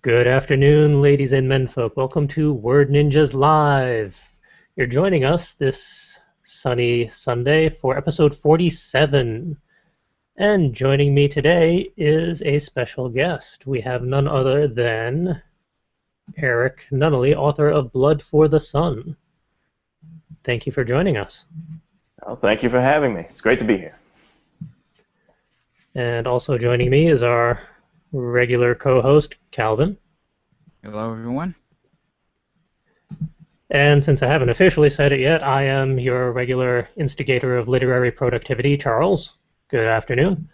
Good afternoon, ladies and menfolk. Welcome to Word Ninjas Live. You're joining us this sunny Sunday for episode 47. And joining me today is a special guest. We have none other than Errick Nunnally, author of Blood for the Sun. Thank you for joining us. Well, thank you for having me. It's great to be here. And also joining me is our regular co-host, Calvin. Hello, everyone. And since I haven't officially said it yet, I am your regular instigator of literary productivity, Charles. Good afternoon.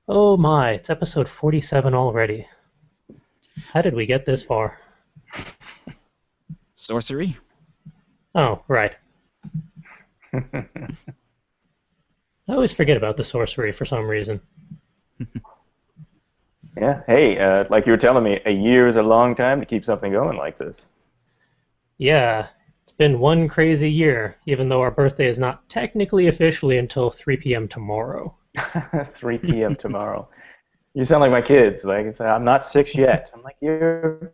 Oh my, it's episode 47 already. How did we get this far? Sorcery. Oh, right. I always forget about the sorcery for some reason. Yeah, hey, like you were telling me, a year is a long time to keep something going like this. Yeah, it's been one crazy year, even though our birthday is not technically officially until 3 p.m. tomorrow. 3 p.m. tomorrow. You sound like my kids. Like, I'm not 6 yet. I'm like, you're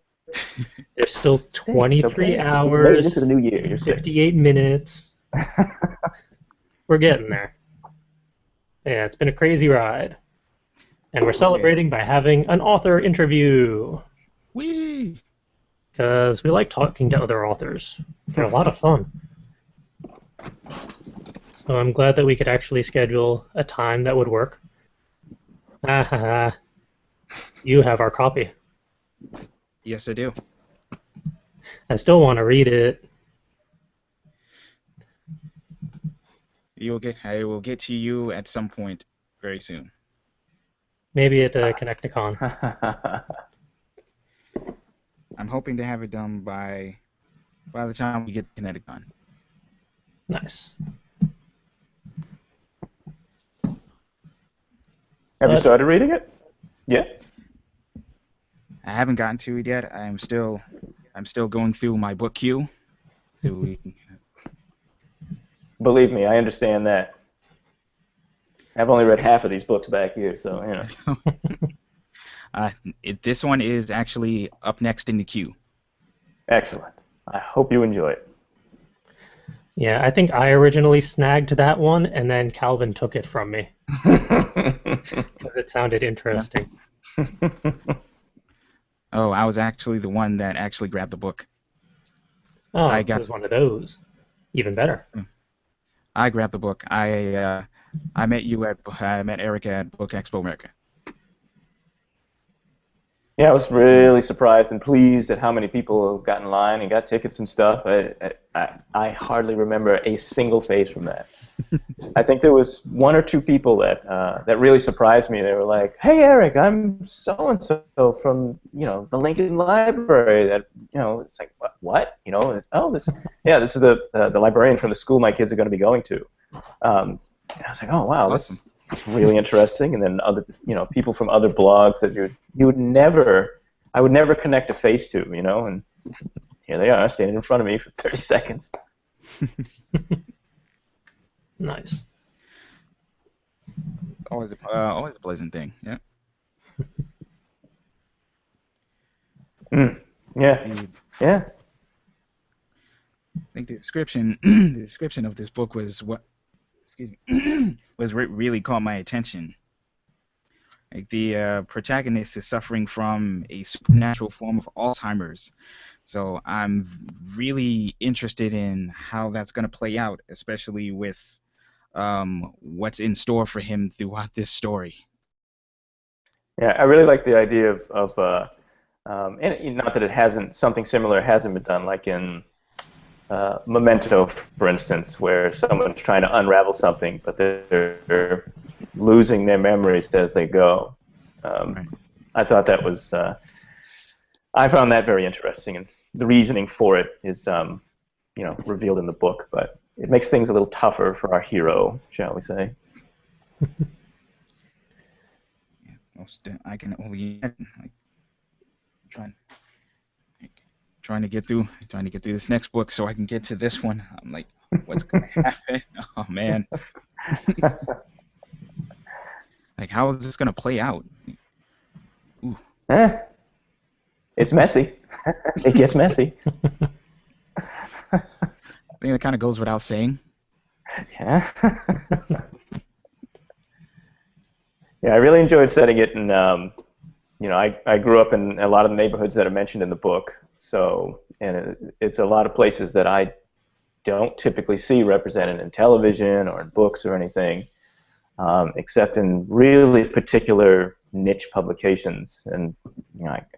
There's still 23 okay. hours, Maybe this is a new year. You're 58 minutes. We're getting there. Yeah, it's been a crazy ride. And we're celebrating by having an author interview. Whee! Because we like talking to other authors. They're a lot of fun. So I'm glad that we could actually schedule a time that would work. You have our copy. Yes, I do. I still want to read it. I will get to you at some point very soon. Maybe at Connecticon. I'm hoping to have it done by the time we get to Connecticut. Nice. Have you started reading it? Yeah. I haven't gotten to it yet. I'm still going through my book queue. So Believe me, I understand that. I've only read half of these books back here, so, you know. This one is actually up next in the queue. Excellent. I hope you enjoy it. Yeah, I think I originally snagged that one, and then Calvin took it from me. Because it sounded interesting. Yeah. Oh, I was actually the one that actually grabbed the book. Oh, it was one of those. Even better. I grabbed the book. I met Errick at Book Expo America. Yeah, I was really surprised and pleased at how many people got in line and got tickets and stuff. I hardly remember a single face from that. I think there was one or two people that really surprised me. They were like, "Hey, Errick, I'm so and so from the Lincoln Library." That it's like what this is the librarian from the school my kids are going to be going to. And I was like, "Oh wow, awesome. That's really interesting." And then other people from other blogs that I would never connect a face to, and here they are standing in front of me for 30 seconds. Nice. Always a pleasant thing, yeah. Yeah. Yeah. I think the description of this book was really caught my attention. Like the protagonist is suffering from a supernatural form of Alzheimer's, so I'm really interested in how that's going to play out, especially with what's in store for him throughout this story. Yeah, I really like the idea of and not that something similar hasn't been done, like in Memento, for instance, where someone's trying to unravel something, but they're losing their memories as they go. Right. I thought that was, I found that very interesting, and the reasoning for it is, revealed in the book, but it makes things a little tougher for our hero, shall we say. I can only trying to get through this next book so I can get to this one. I'm like, what's gonna happen? Oh man. Like, how is this gonna play out? Eh, it's messy. It gets messy. I think that kind of goes without saying. Yeah. Yeah, I really enjoyed setting it in, I grew up in a lot of the neighborhoods that are mentioned in the book. So, and it's a lot of places that I don't typically see represented in television or in books or anything, except in really particular niche publications. And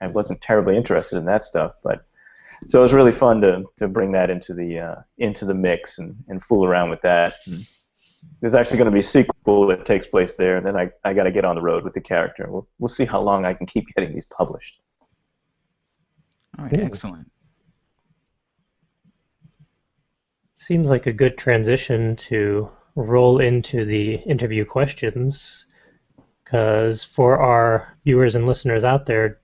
I wasn't terribly interested in that stuff, but so it was really fun to bring that into the mix and fool around with that. And there's actually going to be a sequel that takes place there, and then I got to get on the road with the character. We'll see how long I can keep getting these published. All right, excellent. Seems like a good transition to roll into the interview questions, because for our viewers and listeners out there,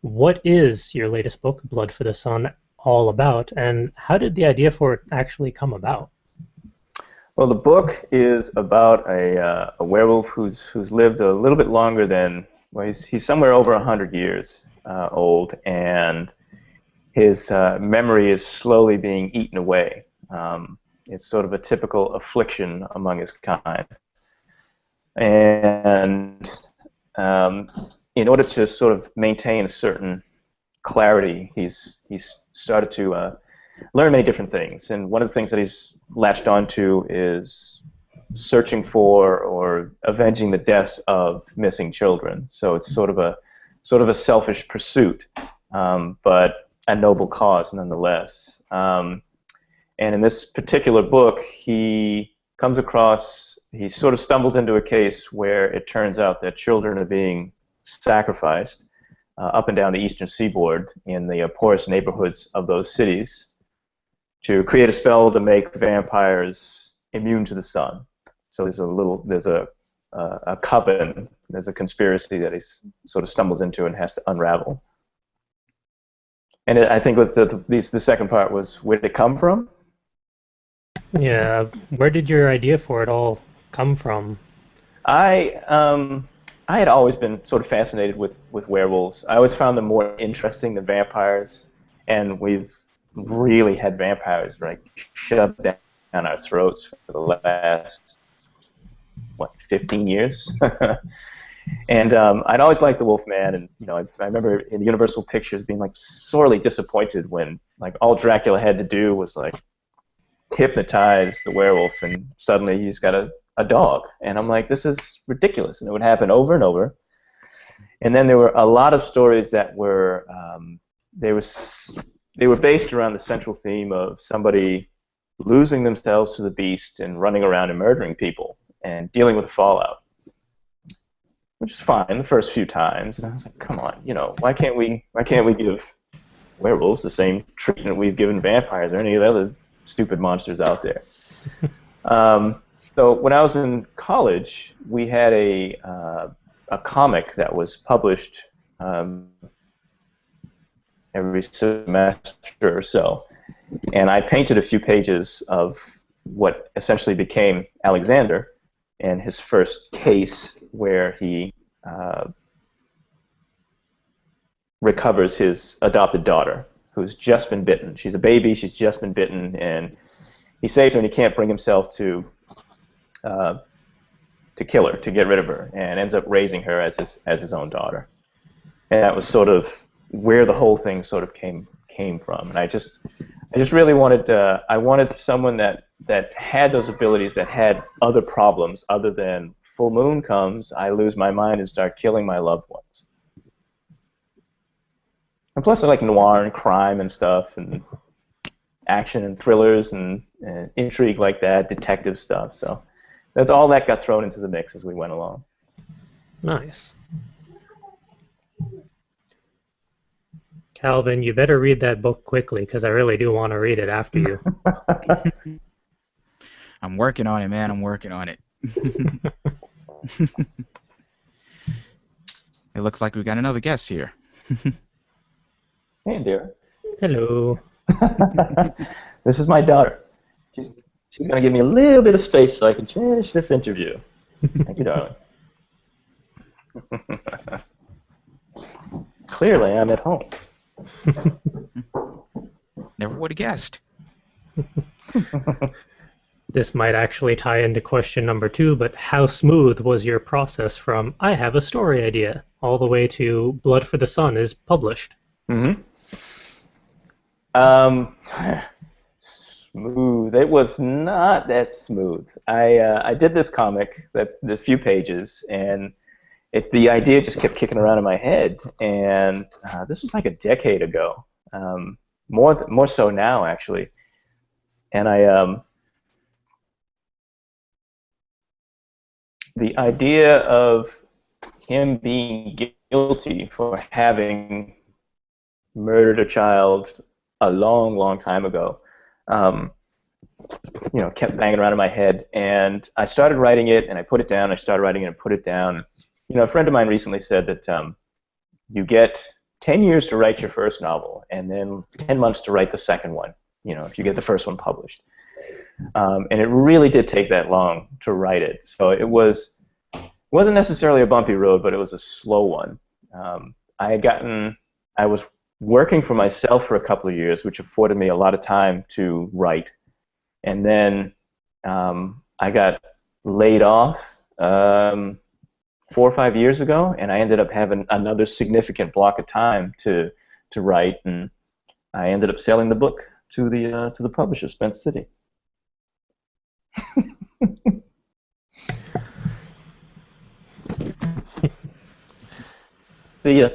what is your latest book, Blood for the Sun, all about, and how did the idea for it actually come about? Well, the book is about a werewolf who's lived a little bit longer than, well, he's somewhere over 100 years old, and his memory is slowly being eaten away. It's sort of a typical affliction among his kind. And in order to sort of maintain a certain clarity, he's started to learn many different things. And one of the things that he's latched onto is searching for or avenging the deaths of missing children. So it's sort of a selfish pursuit, but a noble cause nonetheless. And in this particular book, he sort of stumbles into a case where it turns out that children are being sacrificed up and down the eastern seaboard in the poorest neighborhoods of those cities to create a spell to make vampires immune to the sun. So there's a coven, there's a conspiracy that he sort of stumbles into and has to unravel. And I think with the second part was, where did it come from? Yeah, where did your idea for it all come from? I had always been sort of fascinated with werewolves. I always found them more interesting than vampires, and we've really had vampires shoved down our throats for the last 15 years. And I'd always liked the Wolfman, and I remember in the Universal Pictures being sorely disappointed when all Dracula had to do was hypnotize the werewolf, and suddenly he's got a dog. And I'm like, this is ridiculous. And it would happen over and over. And then there were a lot of stories that were they were based around the central theme of somebody losing themselves to the beast and running around and murdering people and dealing with the fallout, which is fine the first few times. And I was like, come on, why can't we give werewolves the same treatment we've given vampires or any of the other stupid monsters out there? So when I was in college, we had a comic that was published every semester or so, and I painted a few pages of what essentially became Alexander and his first case, where he recovers his adopted daughter, who's just been bitten. She's a baby, she's just been bitten, and he saves her, and he can't bring himself to kill her, to get rid of her, and ends up raising her as his own daughter. And that was sort of where the whole thing sort of came from. And I just really wanted I wanted someone that had those abilities, that had other problems other than full moon comes, I lose my mind and start killing my loved ones. And plus I like noir and crime and stuff, and action and thrillers and intrigue like that, detective stuff. So that's all that got thrown into the mix as we went along. Nice. Calvin, you better read that book quickly, because I really do want to read it after you. I'm working on it, man. I'm working on it. It looks like we got another guest here. Hey, dear. Hello. This is my daughter. She's going to give me a little bit of space so I can finish this interview. Thank you, darling. clearly I'm at home. Never would have guessed. This might actually tie into question number 2, but how smooth was your process from I have a story idea all the way to Blood for the Sun is published? Mm-hmm. Um, Smooth. It was not that smooth. I did this comic, the few pages, and the idea just kept kicking around in my head. And this was like a decade ago, more so now actually. And the idea of him being guilty for having murdered a child a long, long time ago, kept banging around in my head. And I started writing it, and I put it down. I started writing it and put it down. A friend of mine recently said that you get 10 years to write your first novel, and then 10 months to write the second one, if you get the first one published. And it really did take that long to write it. So it wasn't necessarily a bumpy road, but it was a slow one. I was working for myself for a couple of years, which afforded me a lot of time to write. And then I got laid off 4 or 5 years ago, and I ended up having another significant block of time to write, and I ended up selling the book to the publisher, Spence City. See ya.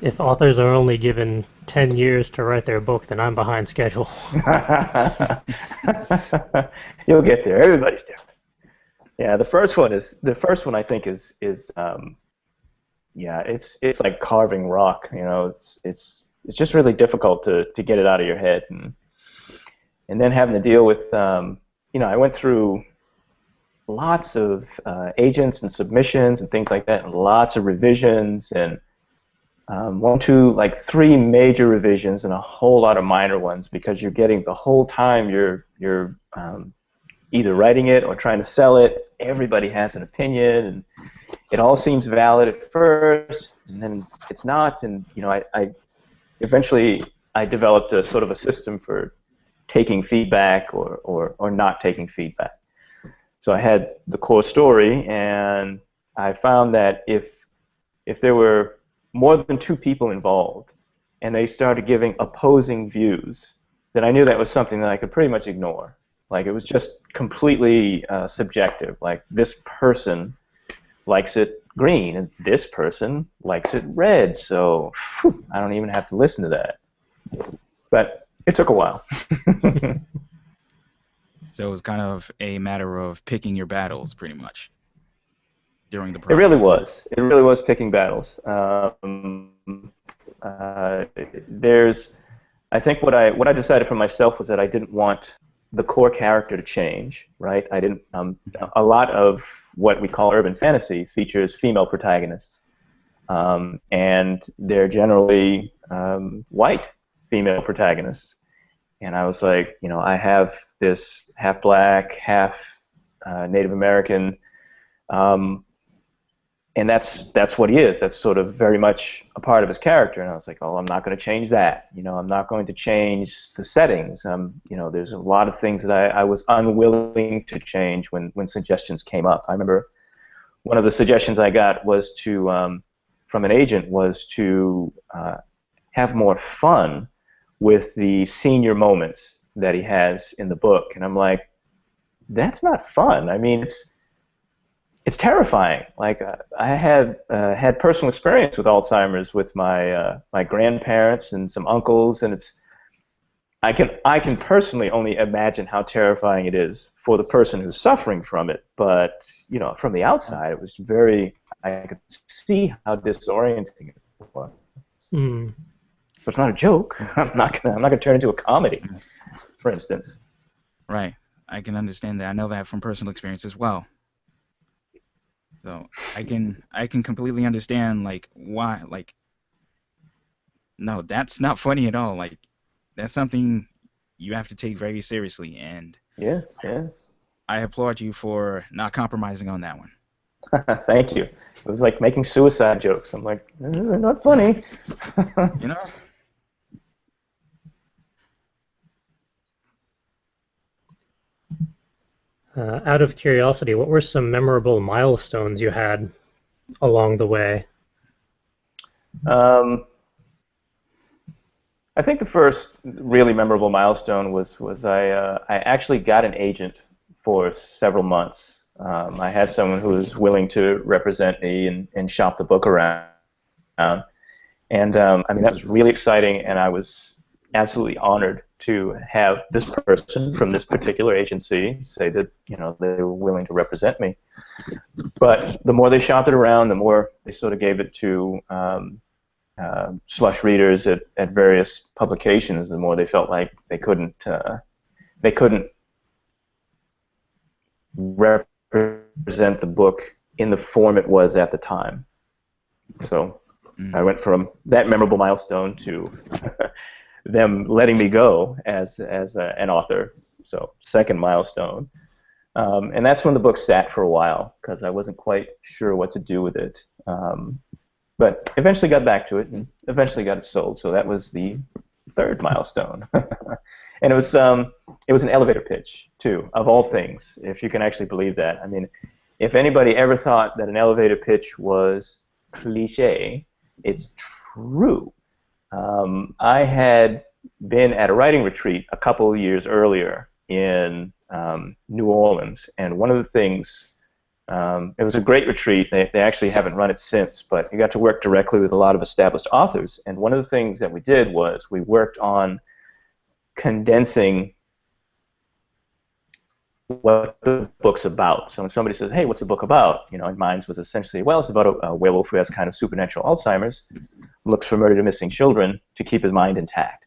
If authors are only given 10 years to write their book, then I'm behind schedule. You'll get there. Everybody's different. Yeah, the first one I think is it's like carving rock. It's just really difficult to get it out of your head, and then having to deal with I went through lots of agents and submissions and things like that, and lots of revisions, and 3 major revisions and a whole lot of minor ones, because you're getting the whole time you're either writing it or trying to sell it. Everybody has an opinion, and it all seems valid at first, and then it's not. And I eventually developed a sort of a system for taking feedback or not taking feedback. So I had the core story, and I found that if there were more than 2 people involved, and they started giving opposing views, then I knew that was something that I could pretty much ignore. Like, it was just completely subjective. Like, this person likes it green, and this person likes it red, so I don't even have to listen to that. But it took a while. So it was kind of a matter of picking your battles, pretty much, during the process. It really was. It really was picking battles. I think what I decided for myself was that I didn't want the core character to change, right? I didn't. A lot of what we call urban fantasy features female protagonists, and they're generally white female protagonists. And I was like, I have this half black, half Native American, and that's what he is. That's sort of very much a part of his character. And I was like, oh, I'm not going to change that. I'm not going to change the settings. There's a lot of things that I was unwilling to change when suggestions came up. I remember one of the suggestions I got was from an agent was to have more fun with the senior moments that he has in the book. And I'm like, that's not fun. I mean, it's terrifying. Like, I had personal experience with Alzheimer's with my grandparents and some uncles, and I can personally only imagine how terrifying it is for the person who's suffering from it. But from the outside, it was I could see how disorienting it was. Mm. So it's not a joke. I'm not gonna turn it into a comedy, for instance. Right. I can understand that. I know that from personal experience as well. So I can completely understand, like, why, like, no, that's not funny at all. Like, that's something you have to take very seriously, and Yes. I applaud you for not compromising on that one. Thank you. It was like making suicide jokes. I'm like, they're not funny. You know? Out of curiosity, what were some memorable milestones you had along the way? Um, I think the first really memorable milestone was I actually got an agent for several months. I had someone who was willing to represent me and shop the book around. And I mean, that was really exciting, and I was absolutely honored to have this person from this particular agency say that, you know, they were willing to represent me. But the more they shopped it around, the more they sort of gave it to slush readers at various publications, the more they felt like they couldn't represent the book in the form it was at the time. So I went from that memorable milestone to them letting me go as an author. So second milestone, and that's when the book sat for a while because I wasn't quite sure what to do with it. But eventually got back to it and eventually got it sold. So that was the third milestone, and it was an elevator pitch too, of all things, if you can actually believe that. I mean, if anybody ever thought that an elevator pitch was cliche, it's true. I had been at a writing retreat a couple of years earlier in New Orleans, and one of the things, it was a great retreat. They actually haven't run it since, but you got to work directly with a lot of established authors, and one of the things that we did was we worked on condensing what the book's about. So when somebody says, hey, what's the book about? You know, and mine was essentially, well, it's about a werewolf who has kind of supernatural Alzheimer's, looks for murdered and missing children to keep his mind intact.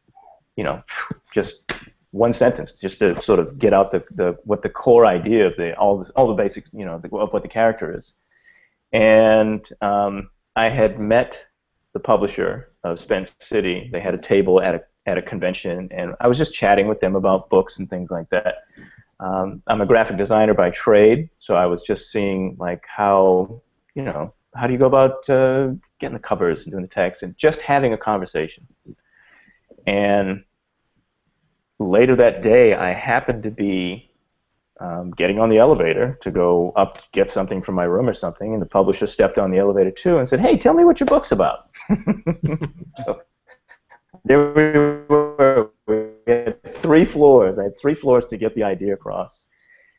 You know, just one sentence, just to sort of get out what the core idea of all the basics, you know, of what the character is. And I had met the publisher of Spence City. They had a table at a convention, and I was just chatting with them about books and things like that. I'm a graphic designer by trade, so I was just seeing like how do you go about getting the covers and doing the text and just having a conversation. And later that day, I happened to be getting on the elevator to go up to get something from my room or something, and the publisher stepped on the elevator too and said, hey, tell me what your book's about. So there we were. We had 3 floors. I had 3 floors to get the idea across.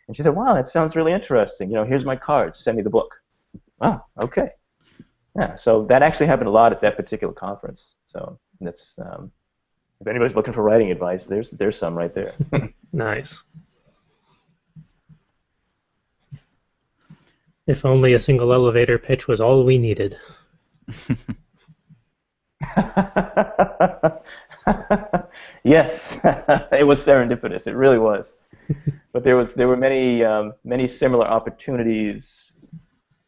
And she said, wow, that sounds really interesting. You know, here's my card. Send me the book. Oh, okay. Yeah, so that actually happened a lot at that particular conference. So that's, if anybody's looking for writing advice, there's some right there. Nice. If only a single elevator pitch was all we needed. Yes, it was serendipitous. It really was. But there were many similar opportunities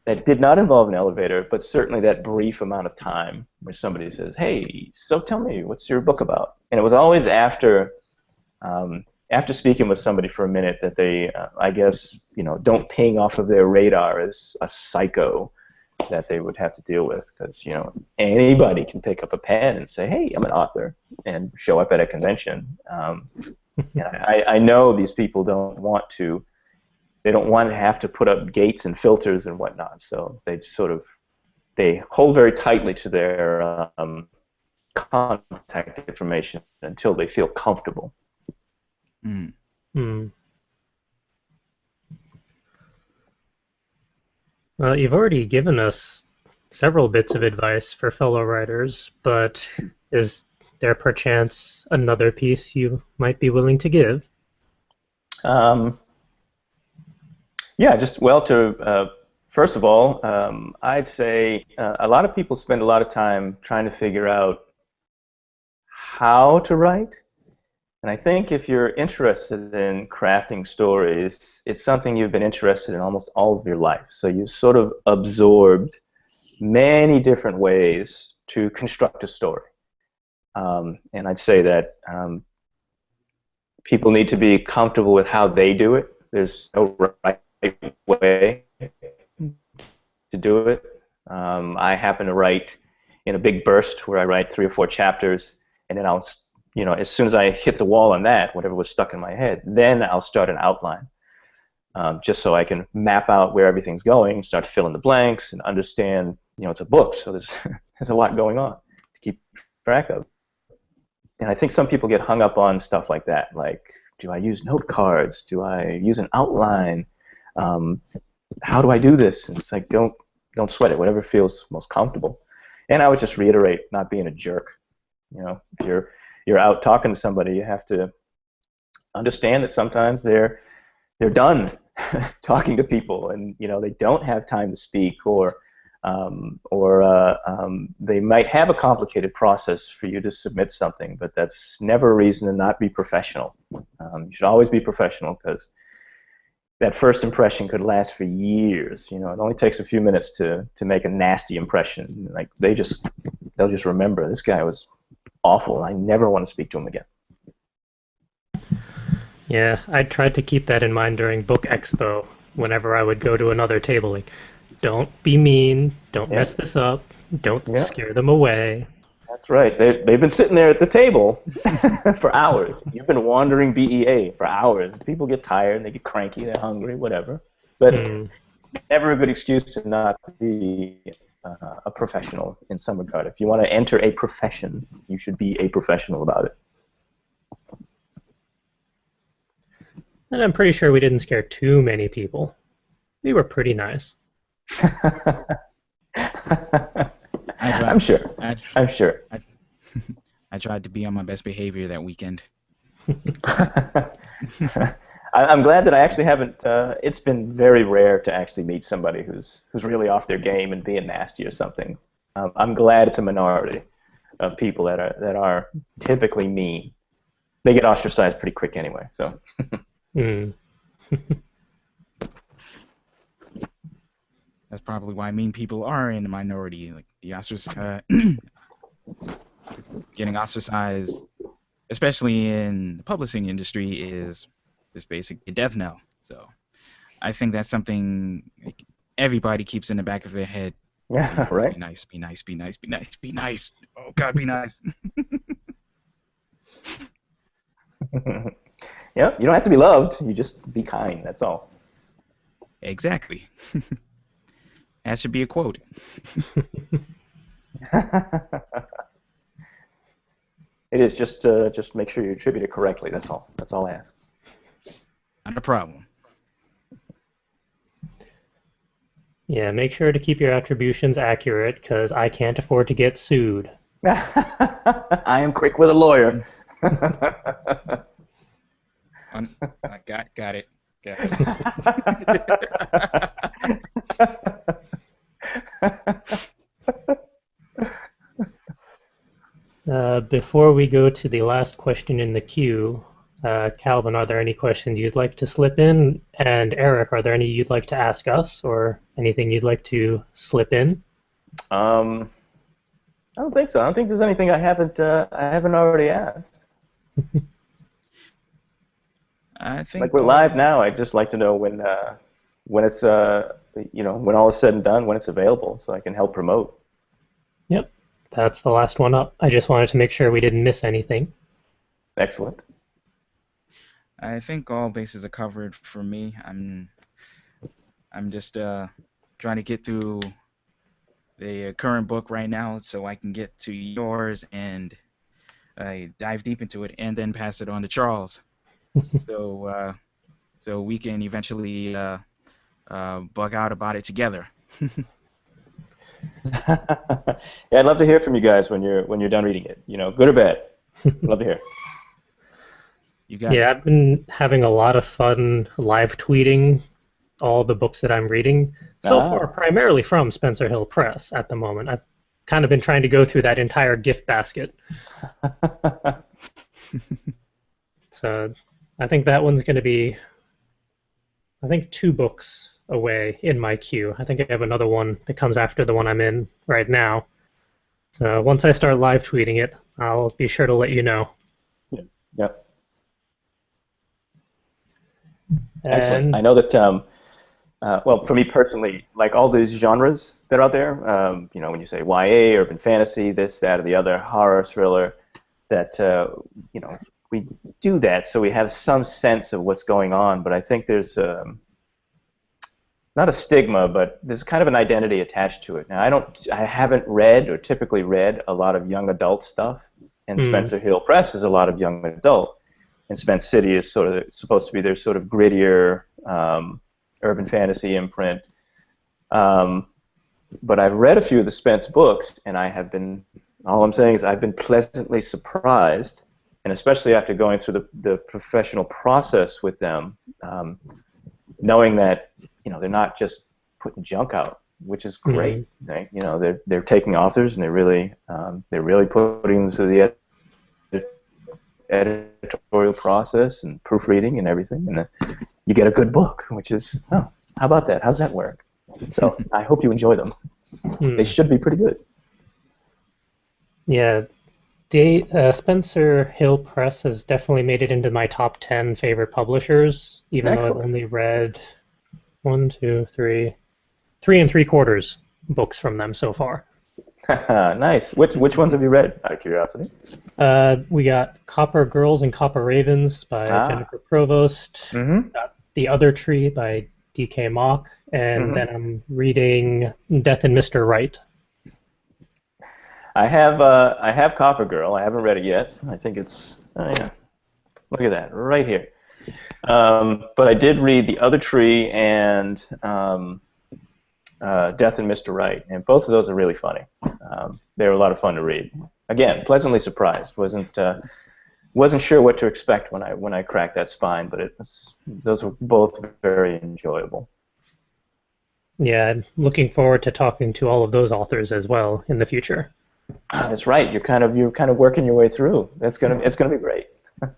that did not involve an elevator, but certainly that brief amount of time where somebody says, "Hey, so tell me, what's your book about?" And it was always after speaking with somebody for a minute that they, I guess, don't ping off of their radar as a psycho that they would have to deal with, because anybody can pick up a pen and say, hey, I'm an author, and show up at a convention. And I know these people don't want to have to put up gates and filters and whatnot, so they hold very tightly to their contact information until they feel comfortable. Mm. Hmm. Well, you've already given us several bits of advice for fellow writers, but is there perchance another piece you might be willing to give? Yeah, first of all, I'd say a lot of people spend a lot of time trying to figure out how to write. And I think if you're interested in crafting stories, it's something you've been interested in almost all of your life. So you've sort of absorbed many different ways to construct a story. And I'd say that people need to be comfortable with how they do it. There's no right way to do it. I happen to write in a big burst where I write 3 or 4 chapters, and then I'll, as soon as I hit the wall on that, whatever was stuck in my head, then I'll start an outline, just so I can map out where everything's going, start to fill in the blanks, and understand, it's a book, so there's there's a lot going on to keep track of. And I think some people get hung up on stuff like that, like, do I use note cards? Do I use an outline? How do I do this? And it's like, don't sweat it. Whatever feels most comfortable. And I would just reiterate, not being a jerk. If you're out talking to somebody, you have to understand that sometimes they're done talking to people, and they don't have time to speak, or they might have a complicated process for you to submit something, but that's never a reason to not be professional. You should always be professional, because that first impression could last for years. It only takes a few minutes to make a nasty impression. Like they'll just remember, this guy was awful. I never want to speak to him again. Yeah, I tried to keep that in mind during Book Expo. Whenever I would go to another table, like, don't be mean, don't mess this up, don't scare them away. That's right. They've been sitting there at the table for hours. You've been wandering BEA for hours. People get tired, they get cranky, they're hungry, whatever. But never a good excuse to not be a professional in some regard. If you want to enter a profession, you should be a professional about it. And I'm pretty sure we didn't scare too many people. We were pretty nice. I'm sure. I'm sure. I tried to be on my best behavior that weekend. I'm glad that I actually haven't. It's been very rare to actually meet somebody who's really off their game and being nasty or something. I'm glad it's a minority of people that are typically mean. They get ostracized pretty quick anyway. So. That's probably why mean people are in the minority. Like the getting ostracized, especially in the publishing industry, is basically a death knell. So I think that's something like, everybody keeps in the back of their head. Yeah, right. Be nice, be nice, be nice, be nice, be nice. Oh God, be nice. Yeah, you don't have to be loved. You just be kind. That's all. Exactly. That should be a quote. It is just make sure you attribute it correctly. That's all. That's all I ask. Not a problem. Yeah, make sure to keep your attributions accurate, because I can't afford to get sued. I am quick with a lawyer. I got it. Before we go to the last question in the queue, Calvin, are there any questions you'd like to slip in? And Eric, are there any you'd like to ask us, or anything you'd like to slip in? I don't think so. I don't think there's anything I haven't already asked. I think like we're live now. I'd just like to know when it's when all is said and done, when it's available, so I can help promote. Yep, that's the last one up. I just wanted to make sure we didn't miss anything. Excellent. I think all bases are covered for me. I'm just trying to get through the current book right now, so I can get to yours and dive deep into it, and then pass it on to Charles. So we can eventually bug out about it together. Yeah, I'd love to hear from you guys when you're done reading it. Good or bad. Love to hear. I've been having a lot of fun live tweeting all the books that I'm reading. So far, primarily from Spencer Hill Press at the moment. I've kind of been trying to go through that entire gift basket. So I think that one's going to be, 2 books away in my queue. I think I have another one that comes after the one I'm in right now. So once I start live tweeting it, I'll be sure to let you know. Excellent. I know that well, for me personally, like all these genres that are out there, when you say YA, urban fantasy, this, that, or the other, horror, thriller, that, we do that so we have some sense of what's going on. But I think there's not a stigma, but there's kind of an identity attached to it. Now, I haven't read or typically read a lot of young adult stuff, and Spencer Hill Press is a lot of young adult, and Spence City is sort of supposed to be their sort of grittier urban fantasy imprint. But I've read a few of the Spence books, and all I'm saying is I've been pleasantly surprised, and especially after going through the professional process with them, knowing that they're not just putting junk out, which is great. Right? They're taking authors and they're really putting them through the editorial process and proofreading and everything, and then you get a good book, which is, how about that? How's that work? So I hope you enjoy them. They should be pretty good. Yeah, Spencer Hill Press has definitely made it into my top 10 favorite publishers, even though I've only read 3 and 3/4 books from them so far. Nice. Which ones have you read, out of curiosity? We got Copper Girls and Copper Ravens by Jennifer Provost. Got The Other Tree by D.K. Mock, and then I'm reading Death and Mr. Right. I have Copper Girl. I haven't read it yet. I think it's look at that right here. But I did read The Other Tree and Death and Mr. Right, and both of those are really funny. They were a lot of fun to read. Again, pleasantly surprised. Wasn't sure what to expect when I cracked that spine, but those were both very enjoyable. Yeah, I'm looking forward to talking to all of those authors as well in the future. That's right. You're kind of working your way through. It's gonna be great.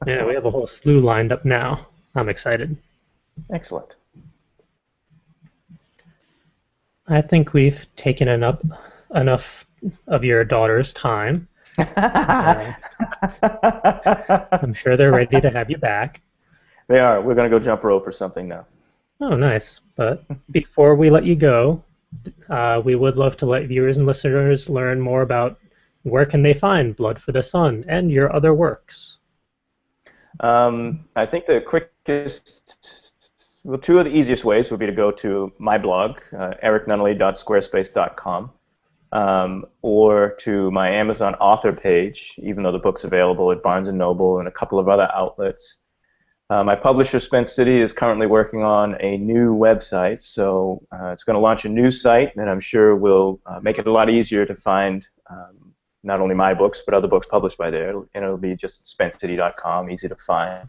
Yeah, we have a whole slew lined up now. I'm excited. Excellent. I think we've taken enough of your daughter's time. I'm sure they're ready to have you back. They are. We're going to go jump rope or something now. Oh, nice. But before we let you go, we would love to let viewers and listeners learn more about where can they find Blood for the Sun and your other works. I think the quickest, two of the easiest ways would be to go to my blog, erricknunnally.squarespace.com, or to my Amazon author page, even though the book's available at Barnes & Noble and a couple of other outlets. My publisher, Spence City, is currently working on a new website, so it's going to launch a new site that I'm sure will make it a lot easier to find not only my books, but other books published by there, and it'll be just spencecity.com, easy to find.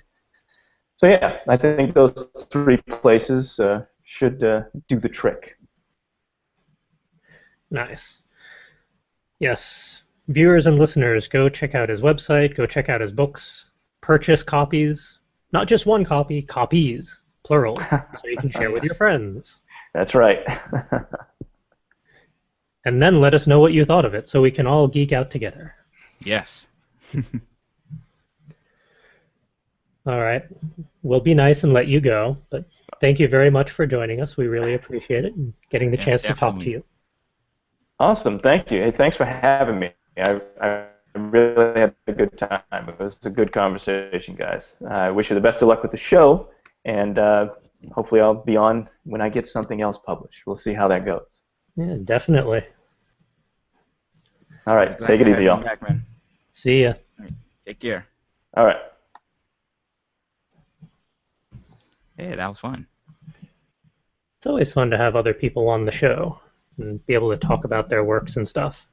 So yeah, I think those 3 places should do the trick. Nice. Yes, viewers and listeners, go check out his website, go check out his books, purchase copies, not just one copy, copies, plural, so you can share with your friends. That's right. And then let us know what you thought of it so we can all geek out together. Yes. All right. We'll be nice and let you go, but thank you very much for joining us. We really appreciate it and getting the chance to talk to you. Awesome. Thank you. Hey, thanks for having me. I really had a good time. It was a good conversation, guys. I wish you the best of luck with the show, and hopefully I'll be on when I get something else published. We'll see how that goes. Yeah, definitely. All right. Take it easy, y'all. See ya. All right, take care. All right. Hey, that was fun. It's always fun to have other people on the show and be able to talk about their works and stuff.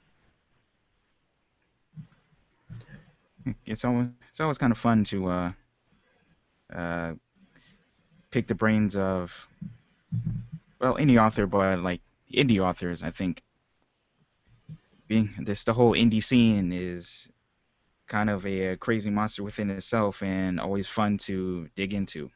It's always kind of fun to pick the brains of, well, any author, but like indie authors. I think the whole indie scene is kind of a crazy monster within itself, and always fun to dig into.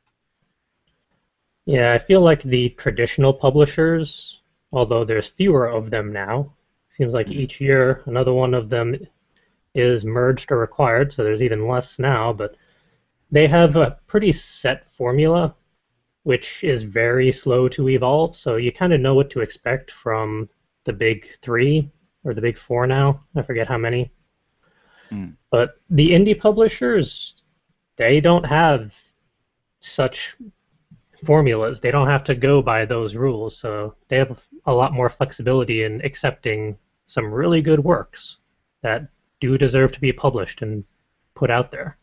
Yeah, I feel like the traditional publishers, although there's fewer of them now, seems like each year another one of them is merged or acquired, so there's even less now, but they have a pretty set formula, which is very slow to evolve. So you kind of know what to expect from the big three or the big four now. I forget how many. Mm. But the indie publishers, they don't have such formulas. They don't have to go by those rules. So they have a lot more flexibility in accepting some really good works that do deserve to be published and put out there.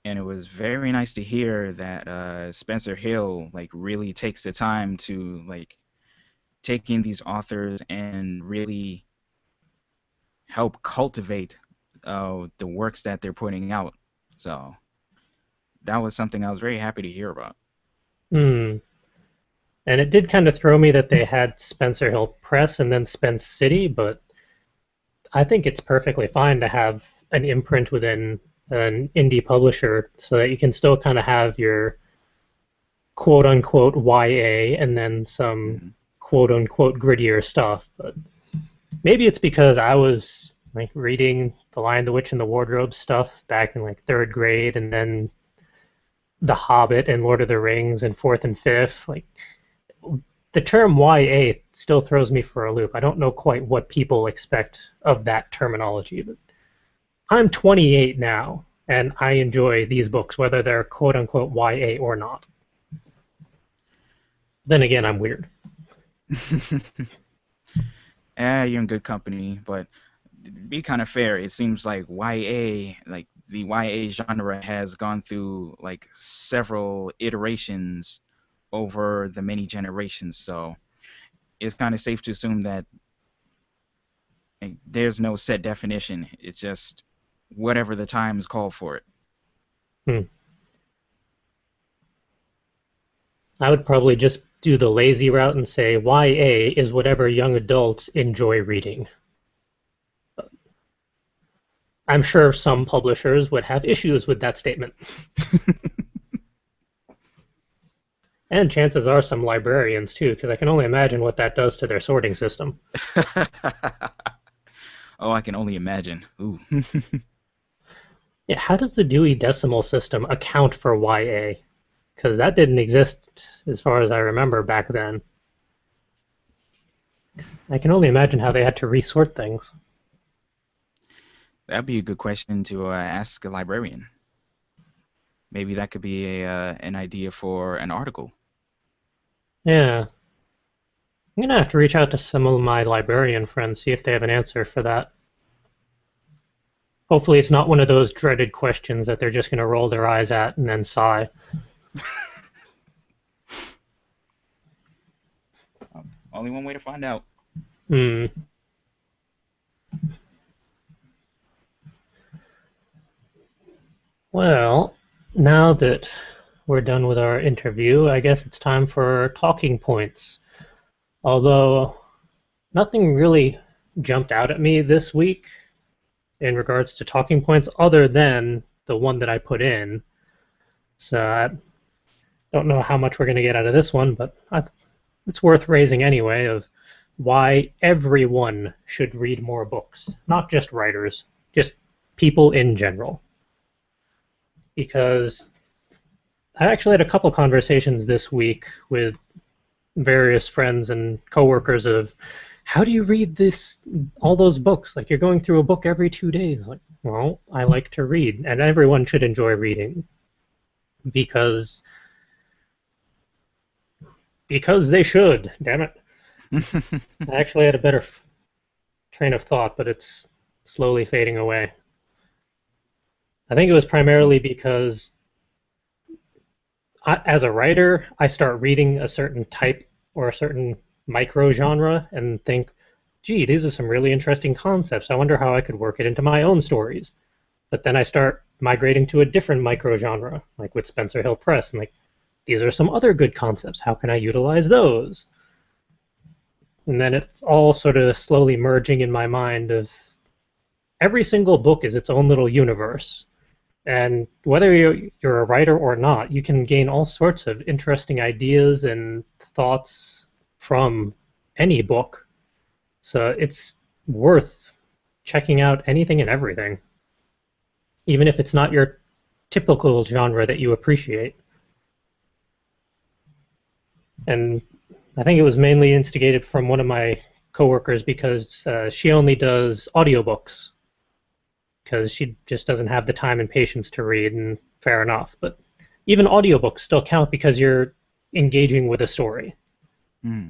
And it was very nice to hear that Spencer Hill like really takes the time to like take in these authors and really help cultivate the works that they're putting out. So that was something I was very happy to hear about. Hmm. And it did kind of throw me that they had Spencer Hill Press and then Spence City, but I think it's perfectly fine to have an imprint within an indie publisher so that you can still kind of have your quote unquote YA and then some Mhm. quote unquote grittier stuff. But maybe it's because I was like reading The Lion, the Witch, and the Wardrobe stuff back in like third grade, and then The Hobbit and Lord of the Rings in fourth and fifth. Like the term YA still throws me for a loop. I don't know quite what people expect of that terminology, but I'm 28 now, and I enjoy these books, whether they're quote unquote YA or not. Then again, I'm weird. You're in good company, but to be kind of fair, it seems like YA, like the YA genre has gone through like several iterations over the many generations. So it's kind of safe to assume that like, there's no set definition. It's just whatever the times call for it. Hmm. I would probably just do the lazy route and say YA is whatever young adults enjoy reading. I'm sure some publishers would have issues with that statement. And chances are some librarians too, because I can only imagine what that does to their sorting system. Oh, I can only imagine. Ooh. Yeah, how does the Dewey Decimal System account for YA? Because that didn't exist as far as I remember back then. I can only imagine how they had to resort things. That'd be a good question to ask a librarian. Maybe that could be an idea for an article. Yeah, I'm gonna have to reach out to some of my librarian friends, see if they have an answer for that. Hopefully, it's not one of those dreaded questions that they're just gonna roll their eyes at and then sigh. Only one way to find out. Hmm. Well, now that we're done with our interview, I guess it's time for talking points. Although nothing really jumped out at me this week in regards to talking points other than the one that I put in. So I don't know how much we're going to get out of this one, but it's worth raising anyway of why everyone should read more books, not just writers, just people in general. Because I actually had a couple conversations this week with various friends and coworkers of how do you read this all those books? Like you're going through a book every 2 days. Like, well, I like to read, and everyone should enjoy reading because they should. Damn it! I actually had a better train of thought, but it's slowly fading away. I think it was primarily because as a writer, I start reading a certain type or a certain micro genre and think, gee, these are some really interesting concepts. I wonder how I could work it into my own stories. But then I start migrating to a different micro genre, like with Spencer Hill Press, and like, these are some other good concepts. How can I utilize those? And then it's all sort of slowly merging in my mind of every single book is its own little universe. And whether you're a writer or not, you can gain all sorts of interesting ideas and thoughts from any book. So it's worth checking out anything and everything, even if it's not your typical genre that you appreciate. And I think it was mainly instigated from one of my coworkers because she only does audiobooks because she just doesn't have the time and patience to read, and fair enough. But even audiobooks still count because you're engaging with a story. Hmm.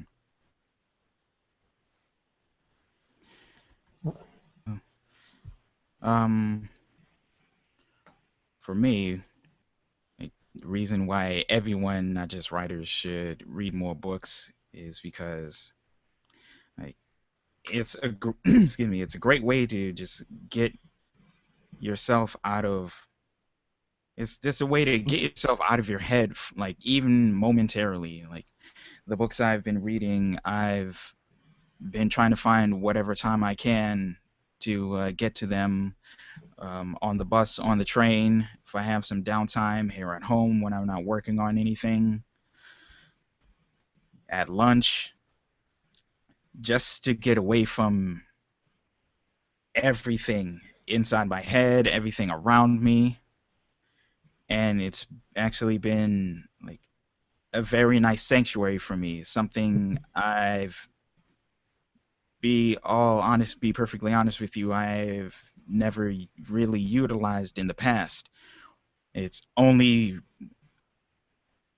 Um, for me, like, the reason why everyone, not just writers, should read more books is because like excuse me, it's a great way to just get yourself out of. It's just a way to get yourself out of your head, like even momentarily. Like the books I've been reading, I've been trying to find whatever time I can to get to them, on the bus, on the train, if I have some downtime here at home when I'm not working on anything, at lunch, just to get away from everything inside my head, everything around me. And it's actually been like a very nice sanctuary for me, something I've be perfectly honest with you, I've never really utilized in the past. It's only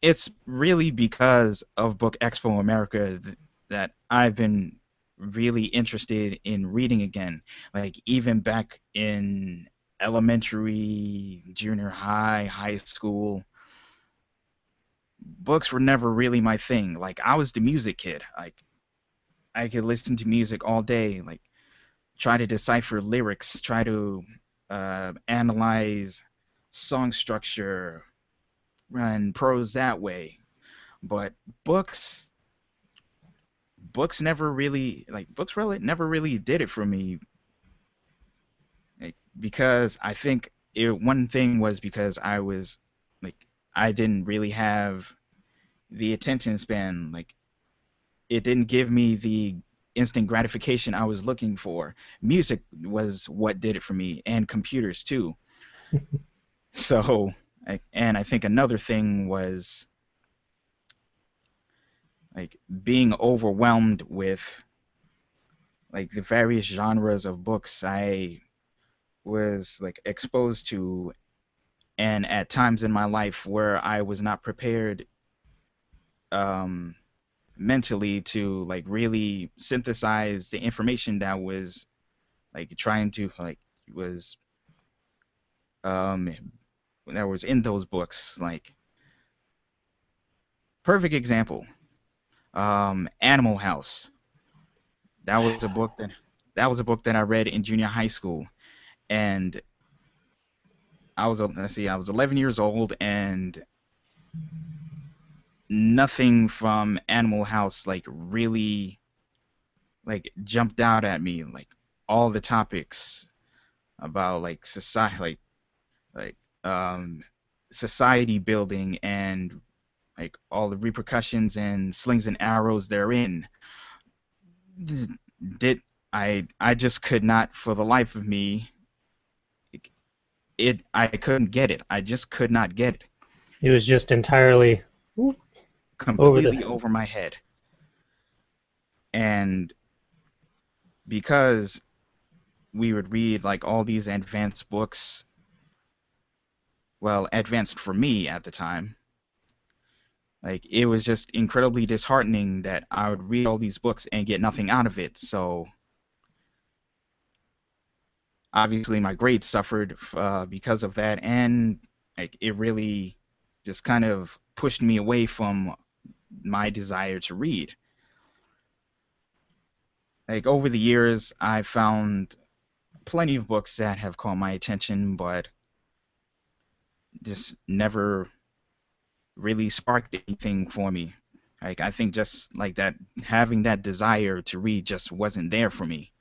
it's really because of Book Expo America that I've been really interested in reading again. Like even back in elementary, junior high, high school, books were never really my thing. Like I was the music kid. Like I could listen to music all day, like try to decipher lyrics, try to analyze song structure and prose that way. But books books really never really did it for me, like, because I think one thing was because like I didn't really have the attention span, like it didn't give me the instant gratification I was looking for. Music was what did it for me, and computers too. So and I think another thing was like being overwhelmed with like the various genres of books I was like exposed to, and at times in my life where I was not prepared um mentally to like really synthesize the information that was like trying to like was um that was in those books. Like perfect example, Animal House. That was a book that I read in junior high school, and I was 11 years old, and nothing from Animal House like really like jumped out at me. Like all the topics about like like um society building and like all the repercussions and slings and arrows therein, did I just could not for the life of me, I couldn't get it. I just could not get it. It was just entirely over the Completely head. over my head. And because we would read like all these advanced books, well, advanced for me at the time, like it was just incredibly disheartening that I would read all these books and get nothing out of it. So obviously my grades suffered because of that, and like it really just kind of pushed me away from my desire to read. Like over the years, I found plenty of books that have caught my attention, but just never really sparked anything for me. Like I think just like that, having that desire to read just wasn't there for me.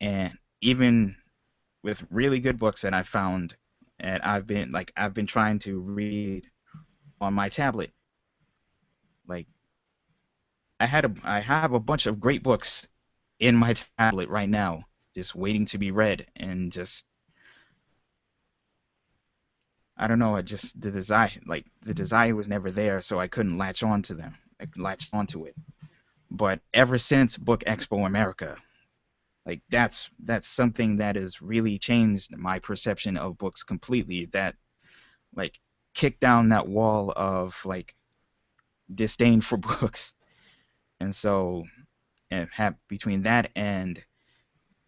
And even with really good books that I found, and I've been trying to read on my tablet. Like I have a bunch of great books in my tablet right now, just waiting to be read, and just I don't know, the desire was never there, so I couldn't latch on to them. latched onto it. But ever since Book Expo America, like that's something that has really changed my perception of books completely. That like kicked down that wall of like disdain for books. And so between that and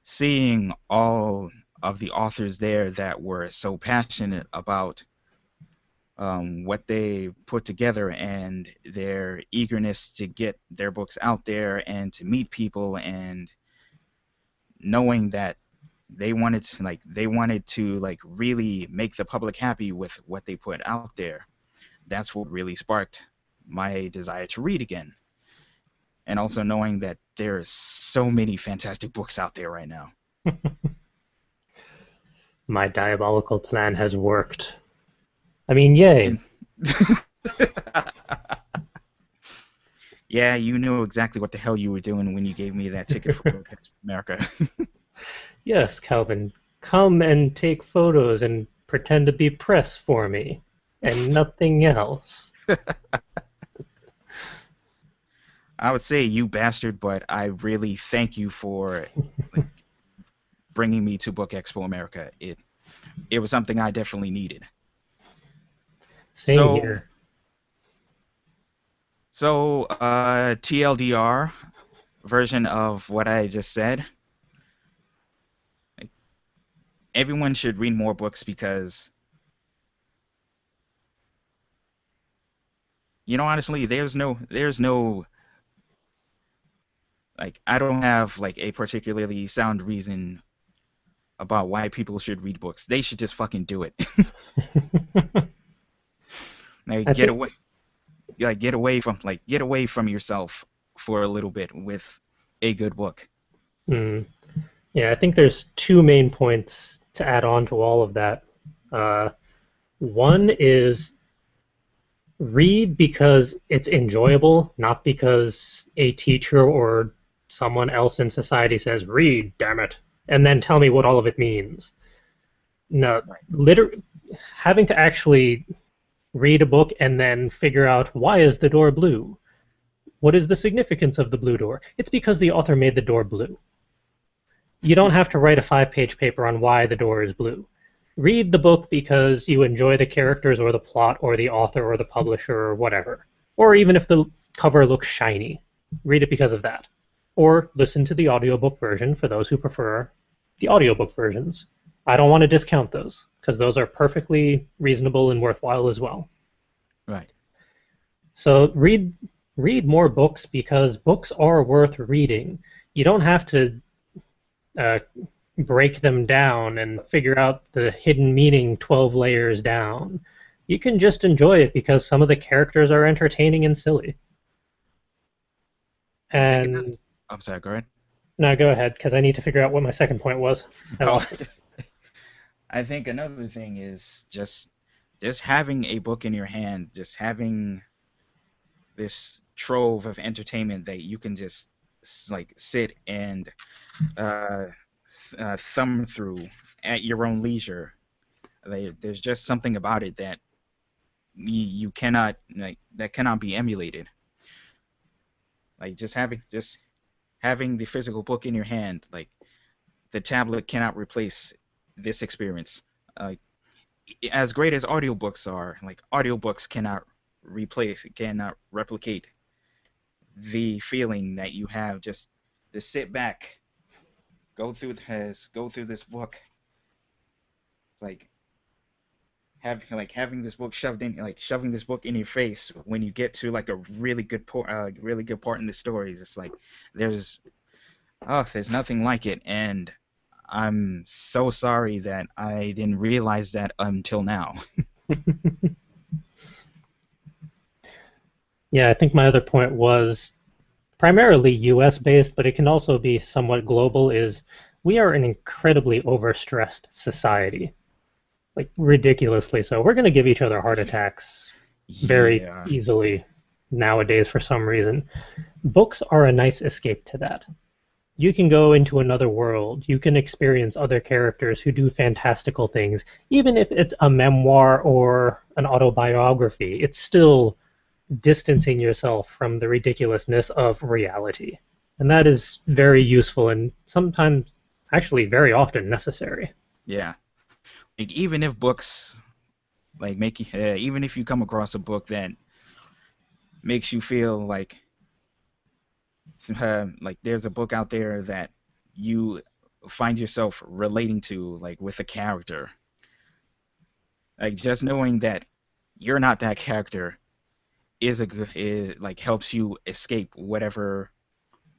seeing all of the authors there that were so passionate about what they put together and their eagerness to get their books out there and to meet people, and knowing that they wanted to like really make the public happy with what they put out there. That's what really sparked my desire to read again. And also knowing that there's so many fantastic books out there right now. My diabolical plan has worked. I mean, yay. And yeah, you knew exactly what the hell you were doing when you gave me that ticket for Book Expo America. Yes, Calvin, come and take photos and pretend to be press for me, and nothing else. I would say you bastard, but I really thank you for like, bringing me to Book Expo America. It was something I definitely needed. Same So here. so TLDR version of what I just said. Like, everyone should read more books because honestly, there's no like I don't have like a particularly sound reason about why people should read books. They should just fucking do it. Like I get think away get away from yourself for a little bit with a good book. mm, yeah, I think there's two main points to add on to all of that. Uh, One is read because it's enjoyable, not because a teacher or someone else in society says, read, damn it, and then tell me what all of it means. No, Right. having to actually read a book and then figure out why is the door blue? What is the significance of the blue door? It's because the author made the door blue. You don't have to write a 5-page paper on why the door is blue. Read the book because you enjoy the characters or the plot or the author or the publisher or whatever. Or even if the cover looks shiny, read it because of that. Or listen to the audiobook version for those who prefer the audiobook versions. I don't want to discount those because those are perfectly reasonable and worthwhile as well. Right. So read more books because books are worth reading. You don't have to uh, break them down and figure out the hidden meaning 12 layers down. You can just enjoy it because some of the characters are entertaining and silly. I think another, And I'm sorry, go ahead. now go ahead because I need to figure out what my second point was. I Oh, lost it. I think another thing is just having a book in your hand, just having this trove of entertainment that you can just like sit and uh, thumb through at your own leisure. There's just something about it that you cannot that cannot be emulated. Like just having the physical book in your hand, like the tablet cannot replace this experience. Like as great as audiobooks are, like audiobooks cannot replicate the feeling that you have just to sit back, go through this book. It's like having this book shoving this book in your face when you get to like a really good part in the story. It's like there's there's nothing like it, and I'm so sorry that I didn't realize that until now. Yeah, I think my other point was primarily US based, but it can also be somewhat global, is we are an incredibly overstressed society. Like ridiculously so. We're going to give each other heart attacks very Yeah. easily nowadays for some reason. Books are a nice escape to that. You can go into another world. You can experience other characters who do fantastical things. Even if it's a memoir or an autobiography, it's still distancing yourself from the ridiculousness of reality. And that is very useful and sometimes, actually, very often necessary. Yeah. Like even if books like make you, even if you come across a book that makes you feel like there's a book out there that you find yourself relating to, like with a character, like just knowing that you're not that character is a good is, like helps you escape whatever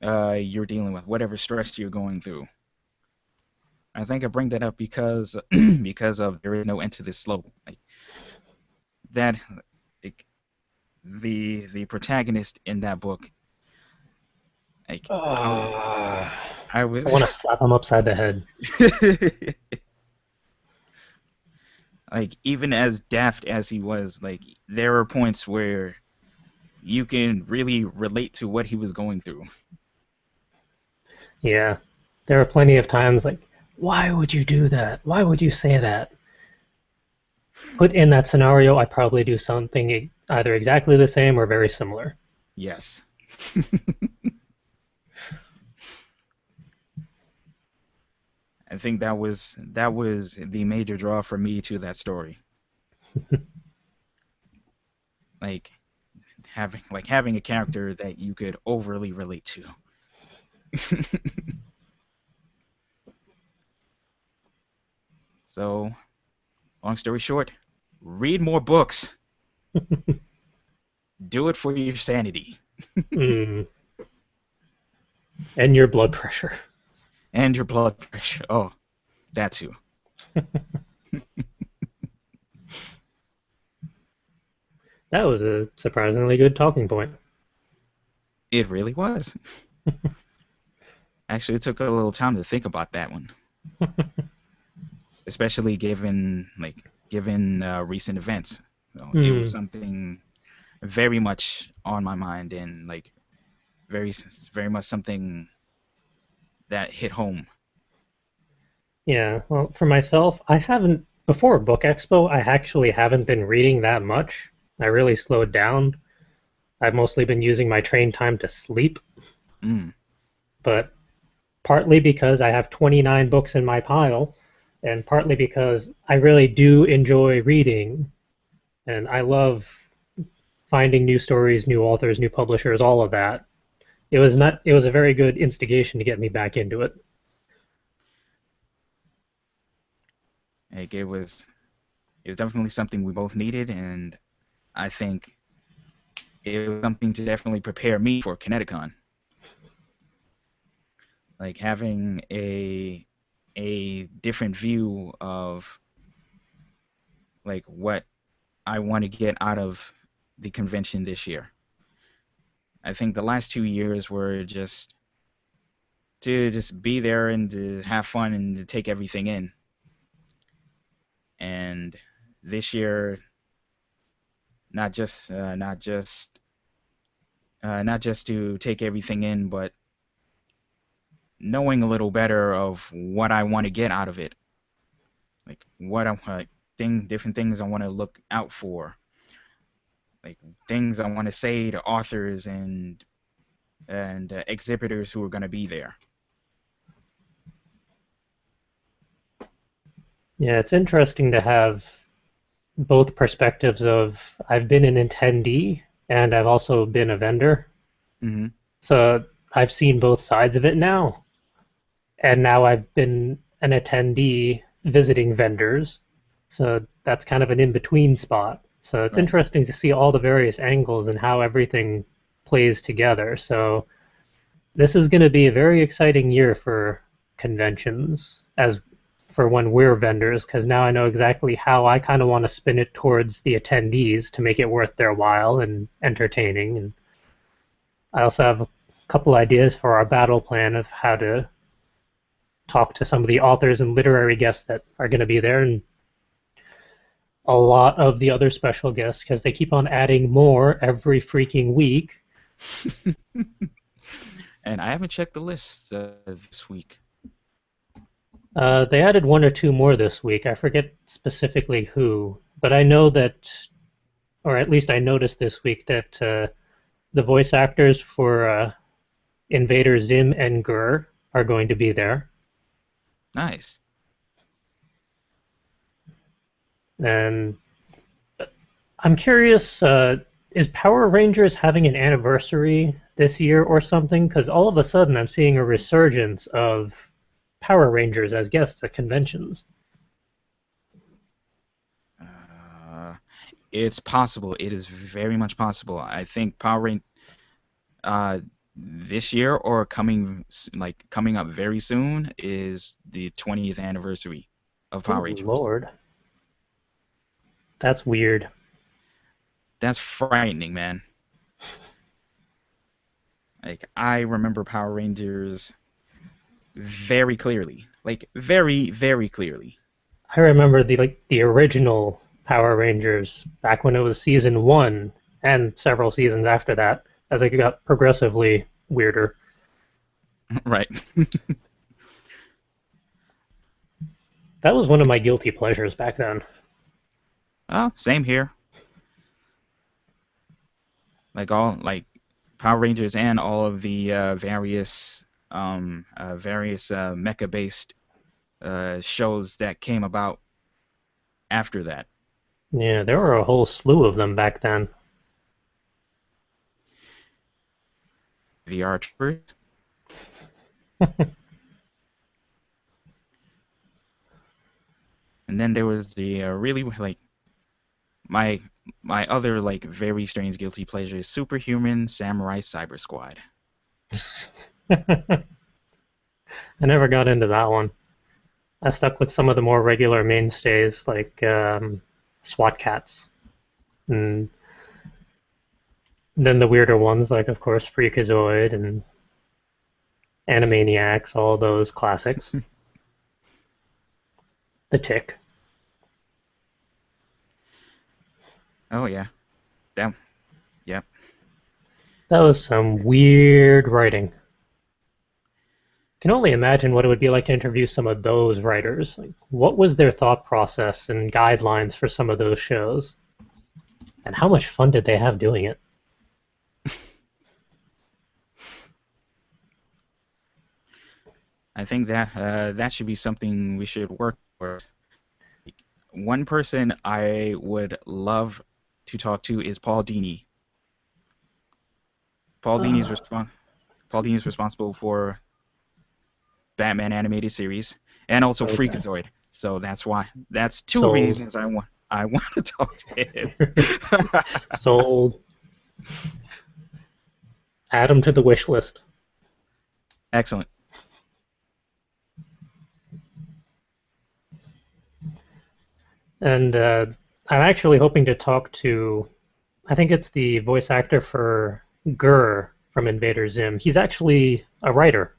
you're dealing with, whatever stress you're going through. I think I bring that up because because of there is no end to this slope. Like that, like, the protagonist in that book, like I I was want to slap him upside the head. like even as daft as he was, like there were points where you can really relate to what he was going through. Yeah. There are plenty of times like, why would you do that? Why would you say that? Put in that scenario, I'd probably do something either exactly the same or very similar. Yes. I think that was the major draw for me to that story. Like having a character that you could overly relate to. So, long story short, read more books. Do it for your sanity Mm. And your blood pressure. and your blood pressure. Oh, that too. That was a surprisingly good talking point. It really was. Actually, it took a little time to think about that one, especially given recent events. So it was Mm. something very much on my mind and like very very much something that hit home. Yeah, well, for myself, I haven't, before Book Expo, I actually haven't been reading that much. I really slowed down. I've mostly been using my train time to sleep, Mm, but partly because I have 29 books in my pile, and partly because I really do enjoy reading, and I love finding new stories, new authors, new publishers, all of that. It was a very good instigation to get me back into it. like it was definitely something we both needed, and I think it was something to definitely prepare me for Kineticon. Like having a different view of like what I want to get out of the convention this year. I think the last 2 years were just to just be there and to have fun and to take everything in. And this year, not just to take everything in, but knowing a little better of what I want to get out of it, like what I'm like different things I want to look out for, like things I want to say to authors and exhibitors who are going to be there. Yeah, it's interesting to have both perspectives of I've been an attendee and I've also been a vendor. Hmm. So I've seen both sides of it now. And now I've been an attendee visiting vendors. So that's kind of an in between spot. So it's Right. interesting to see all the various angles and how everything plays together. So this is going to be a very exciting year for conventions as for when we're vendors, because now I know exactly how I kind of want to spin it towards the attendees to make it worth their while and entertaining. And I also have a couple ideas for our battle plan of how to talk to some of the authors and literary guests that are going to be there, and a lot of the other special guests because they keep on adding more every freaking week. And I haven't checked the list this week. They added one or two more this week. I forget specifically who, but I know that or at least I noticed this week that the voice actors for Invader Zim and Gur are going to be there. Nice. And I'm curious, is Power Rangers having an anniversary this year or something? Because all of a sudden I'm seeing a resurgence of Power Rangers as guests at conventions. Uh, it's possible. It is very much possible. I think uh, this year or coming up very soon is the 20th anniversary of Oh, Power Rangers. Lord. That's weird. That's frightening, man. Like I remember Power Rangers very clearly. Like very, very clearly. I remember the original Power Rangers back when it was season one and several seasons after that, as it got progressively weirder. Right. That was one of my guilty pleasures back then. Oh, same here. Like Power Rangers and all of the various mecha based shows that came about after that. Yeah, there were a whole slew of them back then. VR Troopers. And then there was the really like my my other like very strange guilty pleasure is Superhuman Samurai Cyber Squad. I never got into that one. I stuck with some of the more regular mainstays like SWAT Cats, and then the weirder ones like, of course, Freakazoid and Animaniacs, all those classics. The Tick. Oh yeah. Damn. Yep. That was some weird writing. Can only imagine what it would be like to interview some of those writers. Like, what was their thought process and guidelines for some of those shows? And how much fun did they have doing it? I think that that should be something we should work for. One person I would love to talk to is Paul Dini. Paul Dini is Uh, respon Paul Dini is responsible for Batman animated series and also okay. Freakazoid. So that's two Sold. reasons I want to talk to him. Sold. Add them to the wish list. Excellent. And I'm actually hoping to talk to, I think it's the voice actor for Gur from Invader Zim. He's actually a writer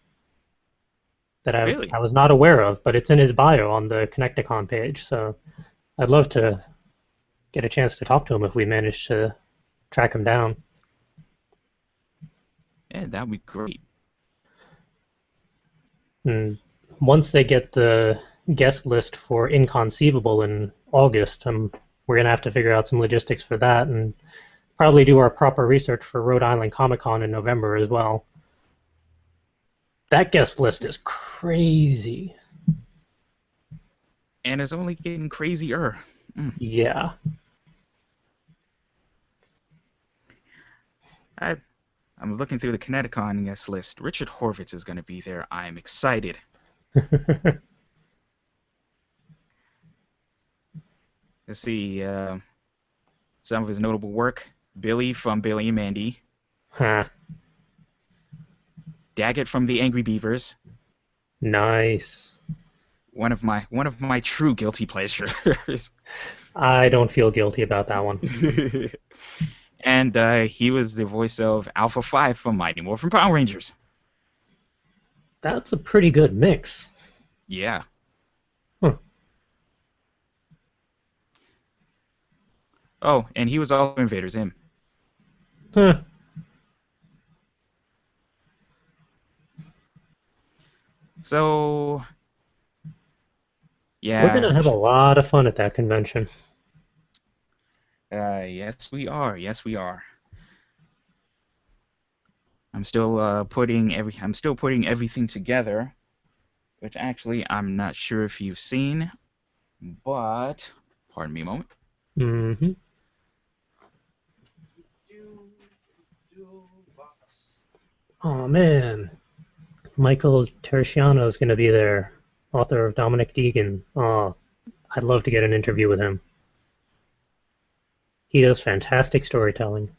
that Really? I was not aware of, but it's in his bio on the Connecticon page. So I'd love to get a chance to talk to him if we manage to track him down. Yeah, that would be great. And once they get the guest list for Inconceivable in August, we're going to have to figure out some logistics for that and probably do our proper research for Rhode Island Comic Con in November as well. That guest list is crazy. And it's only getting crazier. Mm. Yeah. I, I'm looking through the Kineticon guest list. Richard Horvitz is going to be there. I'm excited. Let's see some of his notable work. Billy from Billy and Mandy. Huh. Daggett from the Angry Beavers. Nice. One of my true guilty pleasures. I don't feel guilty about that one. And he was the voice of Alpha 5 from Mighty Morphin Power Rangers. That's a pretty good mix. Yeah. Huh. Oh, and he was also Invader Zim. Huh. So, We're yeah, gonna have a lot of fun at that convention. Yes, we are. Yes, we are. I'm still putting everything together, which actually I'm not sure if you've seen, but pardon me a moment. Mm-hmm. Oh man, Michael Teresiano is going to be there, author of Dominic Deegan. Oh, I'd love to get an interview with him. He does fantastic storytelling.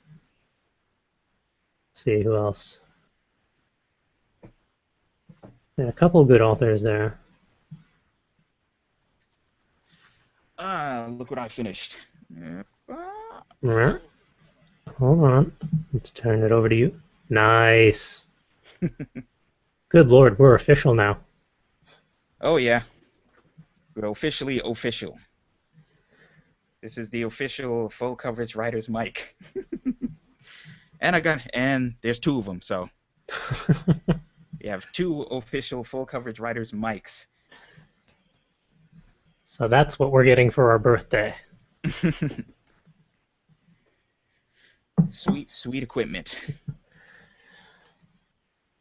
Let's see who else. Yeah, a couple good authors there. Look what I finished. Alright, hold on. Let's turn it over to you. Nice. Good lord, we're official now. Oh yeah, we're officially official. This is the official full coverage writer's mic. And there's two of them, so you have two official full coverage writers mics. So that's what we're getting for our birthday. Sweet, sweet equipment.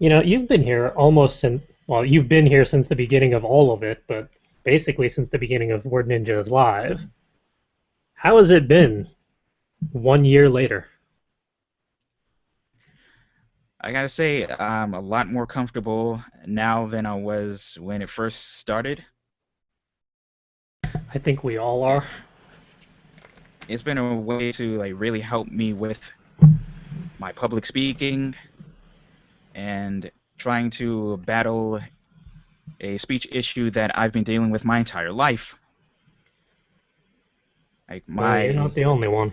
You know, you've been here almost since, well, you've been here since the beginning of all of it, but basically since the beginning of Word Ninjas Live. How has it been 1 year later? I gotta say, I'm a lot more comfortable now than I was when it first started. I think we all are. It's it's been a way to like really help me with my public speaking and trying to battle a speech issue that I've been dealing with my entire life. Like Yeah, you're not my the only one.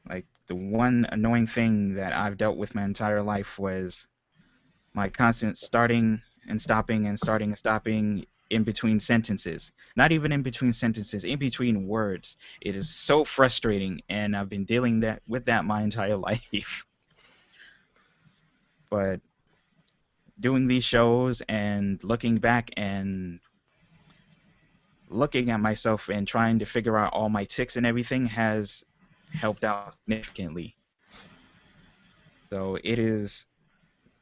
like the one annoying thing that I've dealt with my entire life was my constant starting and stopping and starting and stopping in between sentences. Not even in between sentences, in between words. It is so frustrating, and I've been dealing that with that my entire life. But doing these shows and looking back and looking at myself and trying to figure out all my ticks and everything has helped out significantly. So it has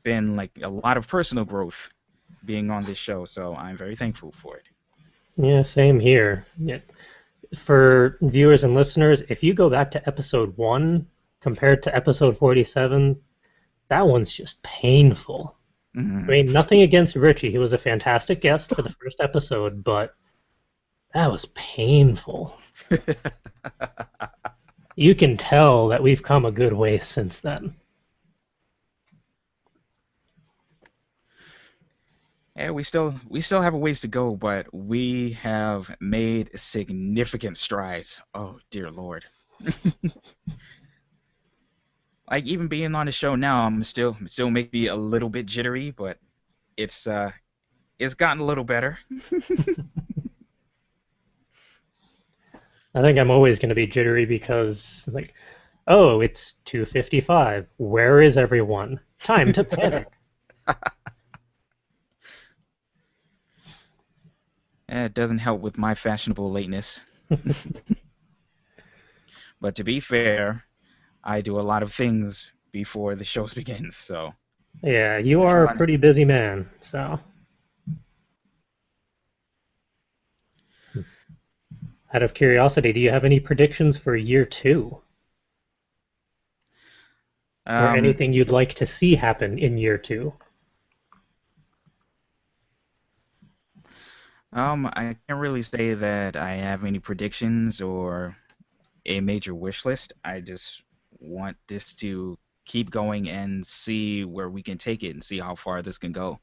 been like a lot of personal growth being on this show. So I'm very thankful for it. Yeah, same here. Yeah. For viewers and listeners, if you go back to episode 1 compared to episode 47, that one's just painful. I Mhm. mean, nothing against Richie. He was a fantastic guest for the first episode, but that was painful. You can tell that we've come a good way since then. Yeah, we still have a ways to go, but we have made significant strides. Oh dear Lord. Like even being on the show now, I'm still make me a little bit jittery, but it's uh it's gotten a little better. I think I'm always going to be jittery because, like, oh, it's 2:55. Where is everyone? Time to panic. It doesn't help with my fashionable lateness. But to be fair, I do a lot of things before the shows begins, so Yeah, you I are a try. pretty busy man, so. Out of curiosity, do you have any predictions for year 2? Or Um, anything you'd like to see happen in year 2? I can't really say that I have any predictions or a major wish list. I just want this to keep going and see where we can take it and see how far this can go.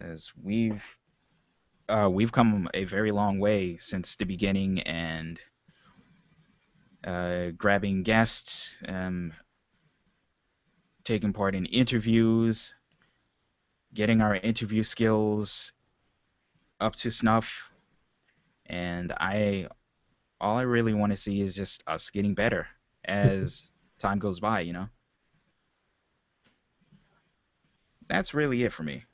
As we've come a very long way since the beginning and grabbing guests, taking part in interviews, getting our interview skills up to snuff, and I all I really want to see is just us getting better as time goes by, you know? That's really it for me.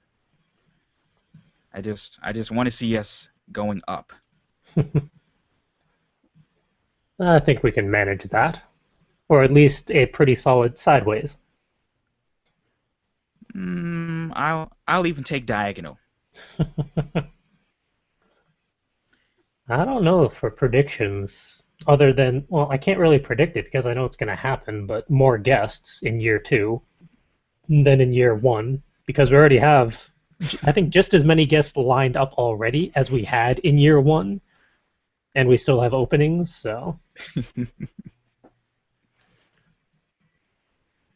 I just want to see us going up. I think we can manage that, or at least a pretty solid sideways. I'll even take diagonal. I don't know for predictions, other than, well, I can't really predict it because I know it's going to happen, but more guests in year two than in year one, because we already have, I think, just as many guests lined up already as we had in year one, and we still have openings, so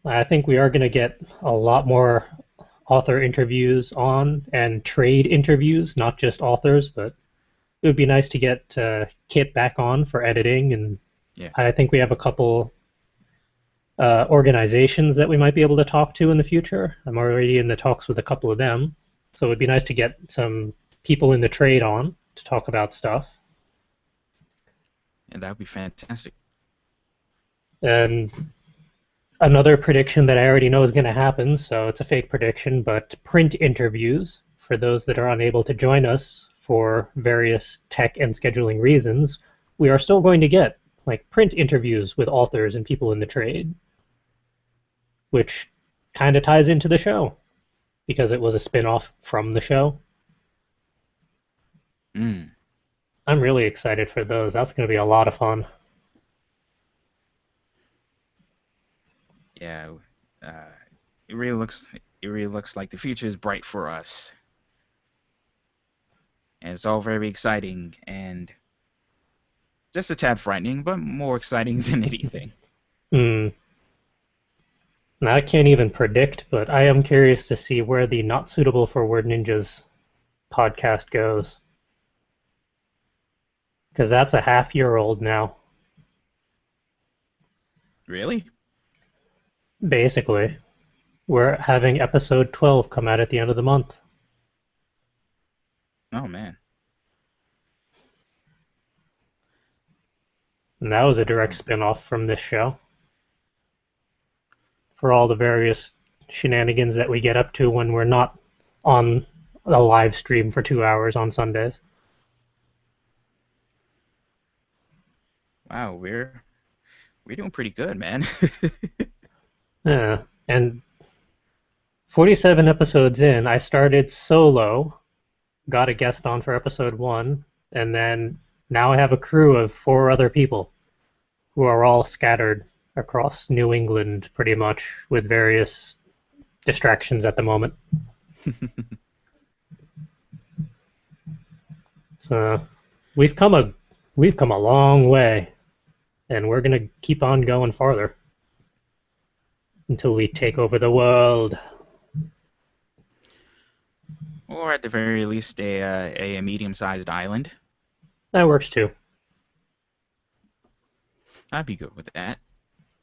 I think we are going to get a lot more author interviews on and trade interviews, not just authors, but it would be nice to get Kit back on for editing, and Yeah. I think we have a couple organizations that we might be able to talk to in the future. I'm already in the talks with a couple of them, so it would be nice to get some people in the trade on to talk about stuff. And that would be fantastic. And another prediction that I already know is going to happen, so it's a fake prediction, but print interviews for those that are unable to join us for various tech and scheduling reasons, we are still going to get like print interviews with authors and people in the trade, which kind of ties into the show because it was a spin-off from the show. Mm. I'm really excited for those. That's going to be a lot of fun. Yeah. Uh, it really looks like the future is bright for us, and it's all very exciting and just a tad frightening, but more exciting than anything. Hmm. Now, I can't even predict, but I am curious to see where the Not Suitable for Word Ninjas podcast goes. Because that's a half-year old now, Really? basically. We're having episode 12 come out at the end of the month. Oh man. And that was a direct spin-off from this show. For all the various shenanigans that we get up to when we're not on a live stream for 2 hours on Sundays. Wow, we're doing pretty good, man. Yeah. And 47 episodes in, I started solo, got a guest on for episode 1, and then now I have a crew of 4 other people who are all scattered across New England pretty much with various distractions at the moment. So we've come a we've come a long way, and we're gonna keep on going farther until we take over the world. Or at the very least, a medium-sized island. That works too. I'd be good with that.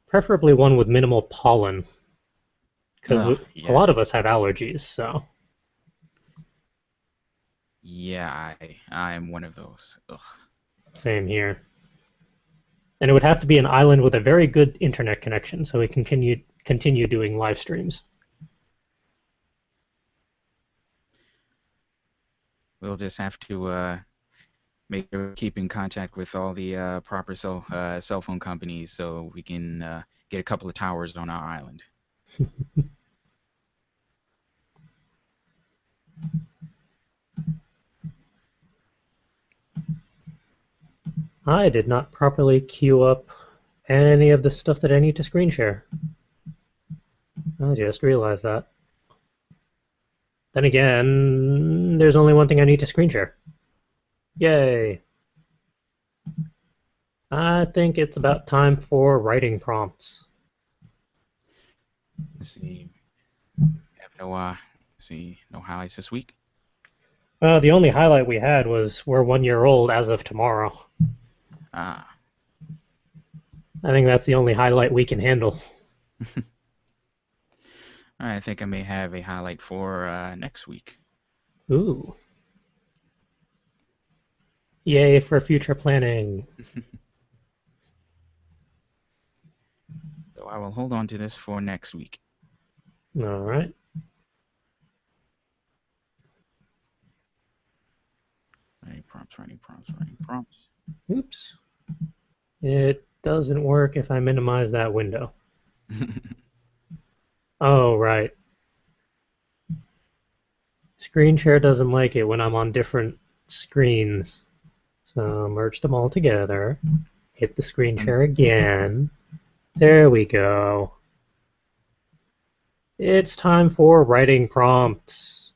Preferably one with minimal pollen, because Ugh, a yeah, lot of us have allergies. So yeah, I'm one of those. Ugh. same here. And it would have to be an island with a very good internet connection, so we can continue doing live streams. We'll just have to make sure we keep in contact with all the proper cell phone companies so we can get a couple of towers on our island. I did not properly queue up any of the stuff that I need to screen share. I just realized that. Then again, there's only one thing I need to screen share. Yay! I think it's about time for writing prompts. Let's see. Have no highlights this week. The only highlight we had was we're 1 year old as of tomorrow. Ah, I think that's the only highlight we can handle. I think I may have a highlight for next week. Ooh. Yay for future planning. So I will hold on to this for next week. All right. Right, writing prompts. Oops. It doesn't work if I minimize that window. Oh, right. Screen share doesn't like it when I'm on different screens. So merge them all together. Hit the screen And share again. There we go. It's time for writing prompts.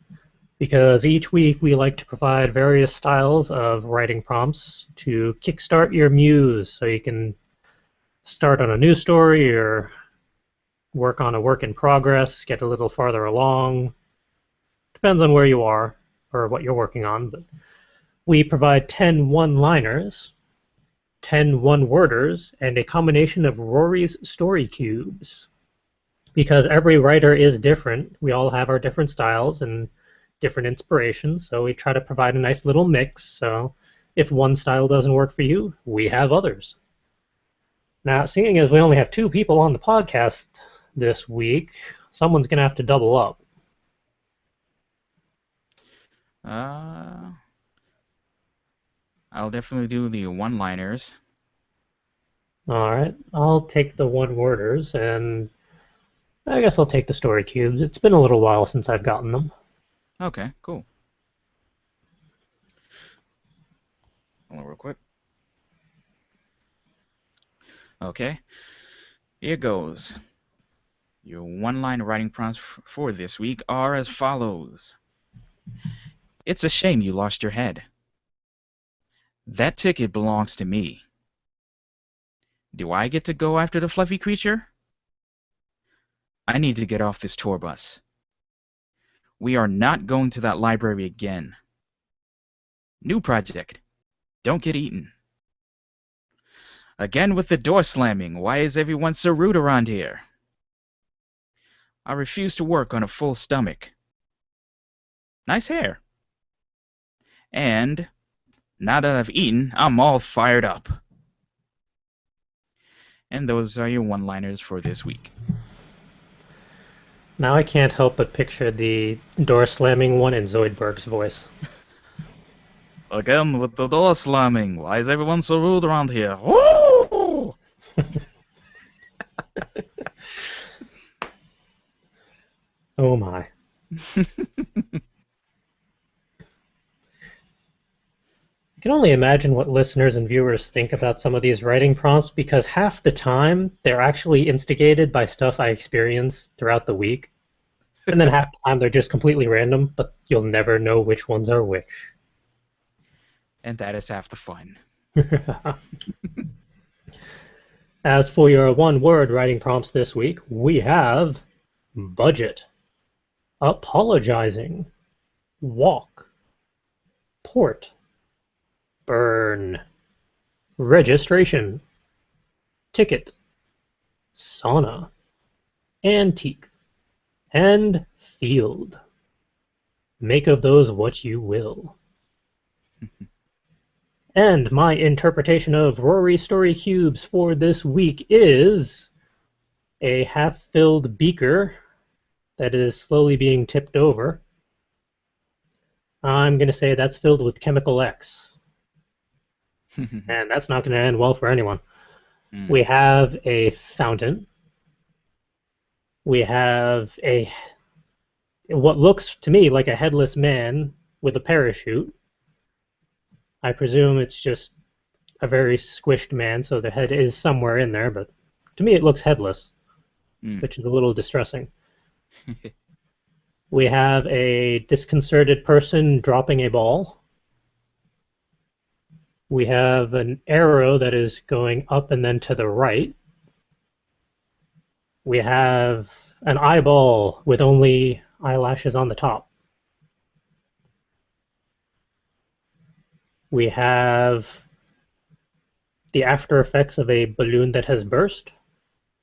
Because each week we like to provide various styles of writing prompts to kickstart your muse so you can start on a new story or work on a work in progress, get a little farther along. Depends on where you are or what you're working on. But we provide 10 one-liners, 10 one-worders, and a combination of Rory's story cubes. Because every writer is different, we all have our different styles and different inspirations, so we try to provide a nice little mix. So if one style doesn't work for you, we have others. Now, seeing as we only have 2 people on the podcast this week, someone's going to have to double up. I'll definitely do the one-liners. All right, I'll take the one-worders, and I guess I'll take the story cubes. It's been a little while since I've gotten them. Okay, cool. Hold on real quick. Okay, here goes. Your one-line writing prompts for this week are as follows. It's a shame you lost your head. That ticket belongs to me. Do I get to go after the fluffy creature? I need to get off this tour bus. We are not going to that library again. New project. Don't get eaten. Again with the door slamming. Why is everyone so rude around here? I refuse to work on a full stomach. Nice hair. And now that I've eaten, I'm all fired up. And those are your one-liners for this week. Now I can't help but picture the door slamming one in Zoidberg's voice. Again with the door slamming. Why is everyone so rude around here? Woo! Oh my. I can only imagine what listeners and viewers think about some of these writing prompts because half the time they're actually instigated by stuff I experience throughout the week. And then half the time they're just completely random, but you'll never know which ones are which. And that is half the fun. As for your one-word writing prompts this week, we have budget, apologizing, walk, port, burn, registration, ticket, sauna, antique, and field. Make of those what you will. And my interpretation of Rory's story cubes for this week is a half-filled beaker that is slowly being tipped over. I'm going to say that's filled with chemical X. And that's not going to end well for anyone. We have a fountain. We have what looks to me like a headless man with a parachute. I presume it's just a very squished man, so the head is somewhere in there, but to me it looks headless, which is a little distressing. We have a disconcerted person dropping a ball. We have an arrow that is going up and then to the right. We have an eyeball with only eyelashes on the top. We have the after effects of a balloon that has burst,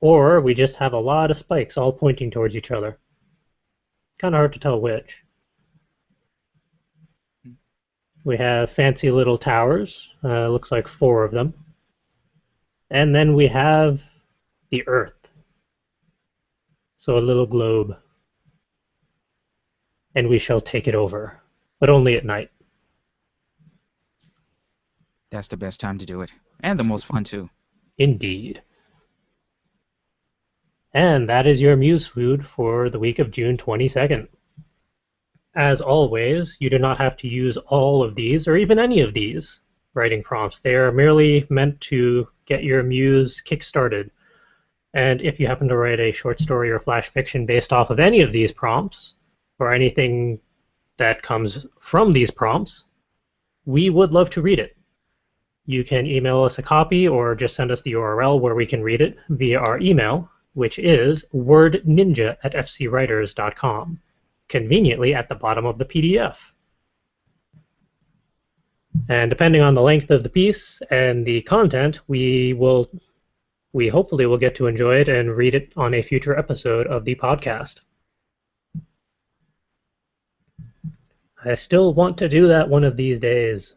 or we just have a lot of spikes all pointing towards each other. Kind of hard to tell which. We have fancy little towers, looks like 4 of them. And then we have the Earth. So a little globe. And we shall take it over, but only at night. That's the best time to do it. And the most fun, too. Indeed. And that is your Muse food for the week of June 22nd. As always, you do not have to use all of these, or even any of these, writing prompts. They are merely meant to get your Muse kick-started. And if you happen to write a short story or flash fiction based off of any of these prompts, or anything that comes from these prompts, we would love to read it. You can email us a copy or just send us the URL where we can read it via our email, which is wordninja@fcwriters.com, conveniently at the bottom of the PDF. And depending on the length of the piece and the content, we hopefully will get to enjoy it and read it on a future episode of the podcast. I still want to do that one of these days.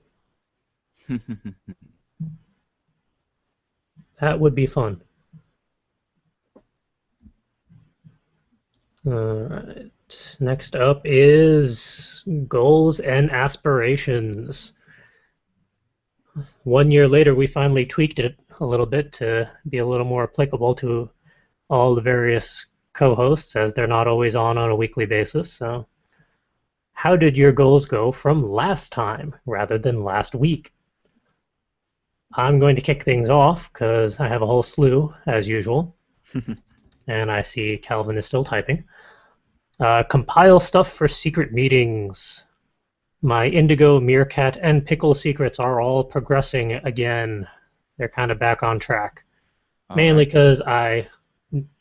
That would be fun. Alright. Next up is goals and aspirations. 1 year later, we finally tweaked it a little bit to be a little more applicable to all the various co-hosts, as they're not always on a weekly basis. So, how did your goals go from last time rather than last week? I'm going to kick things off because I have a whole slew, as usual. And I see Calvin is still typing. Compile stuff for secret meetings. My Indigo, Meerkat, and Pickle secrets are all progressing again. They're kind of back on track. Mainly because I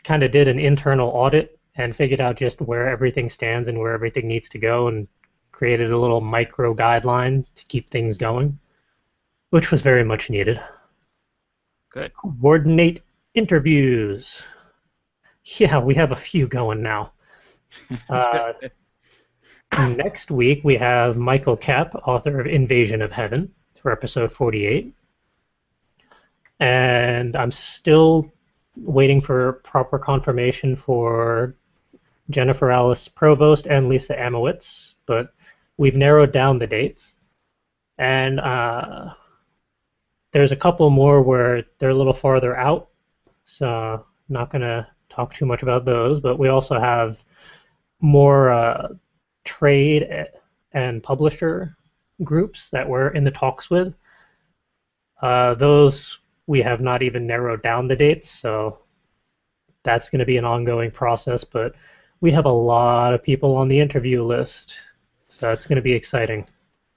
kind of did an internal audit and figured out just where everything stands and where everything needs to go, and created a little micro guideline to keep things going, which was very much needed. Good. Coordinate interviews. Yeah, we have a few going now. Next week, we have Michael Kapp, author of Invasion of Heaven, for episode 48. And I'm still waiting for proper confirmation for Jennifer Alice Provost and Lisa Amowitz, but we've narrowed down the dates. And there's a couple more where they're a little farther out, so not going to talk too much about those, but we also have more trade and publisher groups that we're in the talks with. Those we have not even narrowed down the dates, so that's going to be an ongoing process, but we have a lot of people on the interview list, so it's going to be exciting.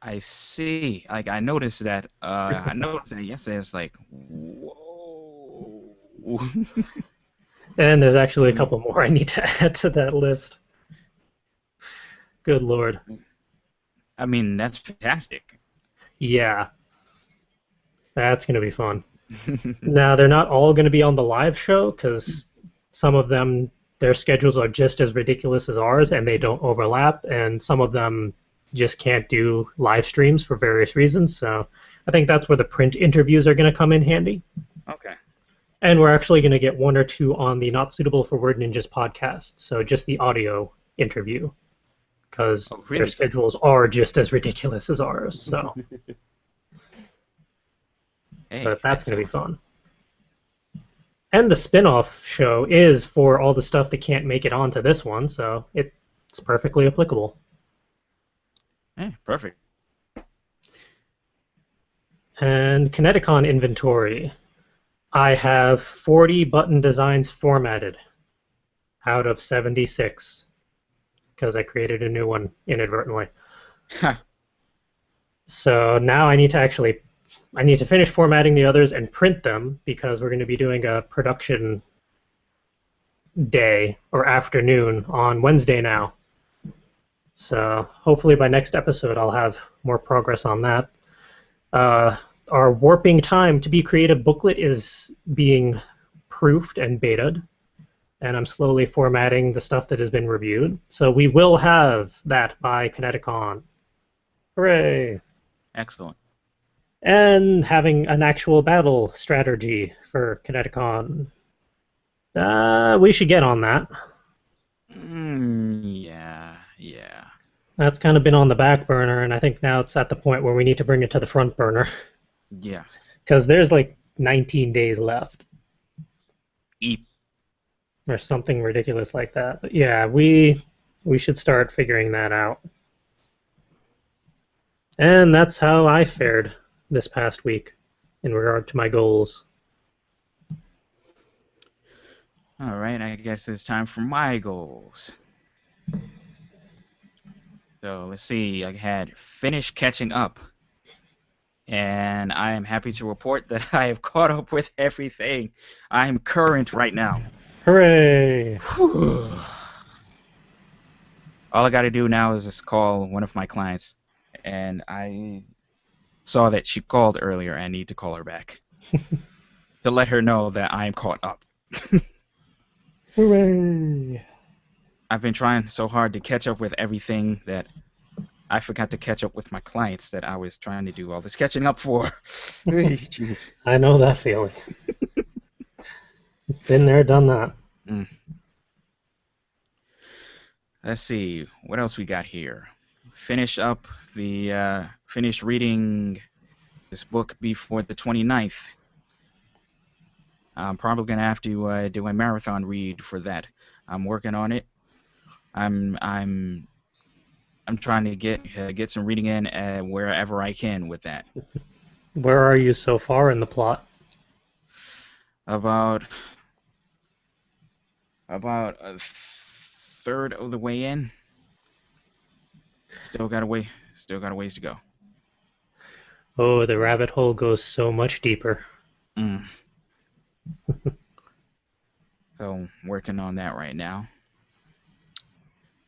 I see. Like I noticed that. I noticed that yesterday. It's like, whoa. And there's actually a couple more I need to add to that list. Good Lord. I mean, that's fantastic. Yeah. That's going to be fun. Now, they're not all going to be on the live show, because some of them, their schedules are just as ridiculous as ours, and they don't overlap, and some of them just can't do live streams for various reasons, so I think that's where the print interviews are going to come in handy. Okay. And we're actually going to get one or two on the Not Suitable for Word Ninjas podcast, so just the audio interview, because their schedules are just as ridiculous as ours. So, Hey, but that's going to be fun. And the spin-off show is for all the stuff that can't make it onto this one, so it's perfectly applicable. Hey, perfect. And Kineticon inventory. I have 40 button designs formatted out of 76 because I created a new one inadvertently. So now I need to finish formatting the others and print them, because we're going to be doing a production day or afternoon on Wednesday now. So hopefully by next episode I'll have more progress on that. Our Warping Time to Be Creative booklet is being proofed and betaed, and I'm slowly formatting the stuff that has been reviewed. So we will have that by Kineticon. Hooray! Excellent. And having an actual battle strategy for Kineticon. We should get on that. Yeah. That's kind of been on the back burner, and I think now it's at the point where we need to bring it to the front burner. Yeah. Because there's like 19 days left Eep. or something ridiculous like that. But yeah, we should start figuring that out. And that's how I fared this past week in regard to my goals. All right, I guess it's time for my goals. So let's see. I had finished catching up, and I am happy to report that I have caught up with everything. I am current right now. Hooray! All I got to do now is just call one of my clients, and I saw that she called earlier. I need to call her back to let her know that I am caught up. Hooray! I've been trying so hard to catch up with everything that I forgot to catch up with my clients that I was trying to do all this catching up for. Jeez. I know that feeling. Been there, done that. Mm. Let's see what else we got here. Finish reading this book before the 29th. I'm probably gonna have to do a marathon read for that. I'm working on it. I'm trying to get some reading in wherever I can with that. Where are you so far in the plot? About a third of the way in. Still got a ways to go. Oh, the rabbit hole goes so much deeper. Mm. So working on that right now.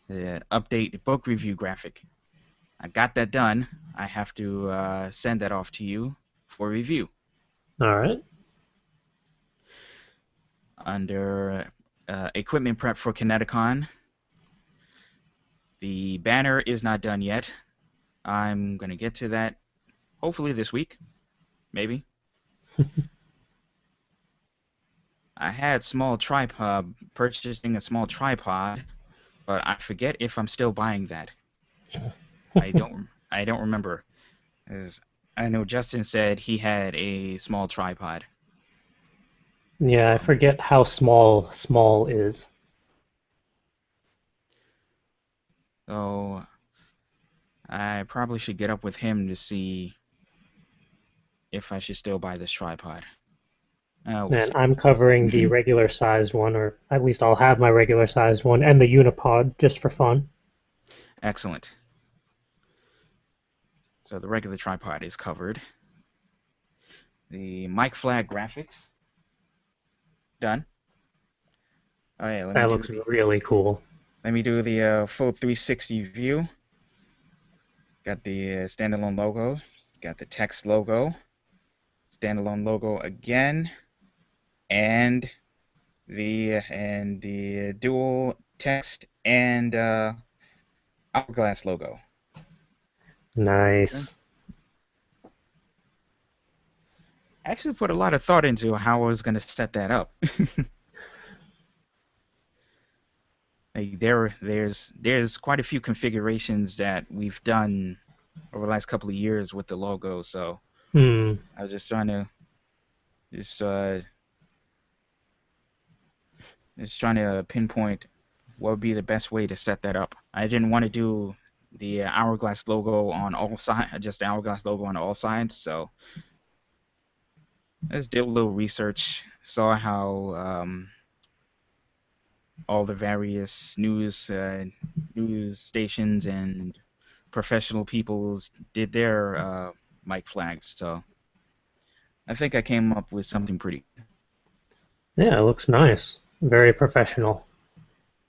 Update the book review graphic. I got that done. I have to send that off to you for review. All right. Under equipment prep for Kineticon, the banner is not done yet. I'm gonna get to that hopefully this week, maybe. I had purchasing a small tripod, but I forget if I'm still buying that. I don't remember. As I know Justin said he had a small tripod. Yeah, I forget how small is. So I probably should get up with him to see if I should still buy this tripod. We'll And see. I'm covering the regular sized one, or at least I'll have my regular sized one, and the unipod just for fun. Excellent. So the regular tripod is covered. The mic flag graphics done. Oh yeah, That looks really cool. let me do the full 360 view. Got the standalone logo. Got the text logo. Standalone logo again, and the dual text and hourglass logo. Okay. Nice. I actually put a lot of thought into how I was going to set that up. Like there's quite a few configurations that we've done over the last couple of years with the logo, so Hmm. I was just trying to just pinpoint what would be the best way to set that up. I didn't want to do the hourglass logo on all sides, just the hourglass logo on all sides. So I just did a little research, saw how all the various news stations and professional peoples did their mic flags. So I think I came up with something pretty. Yeah, it looks nice. Very professional.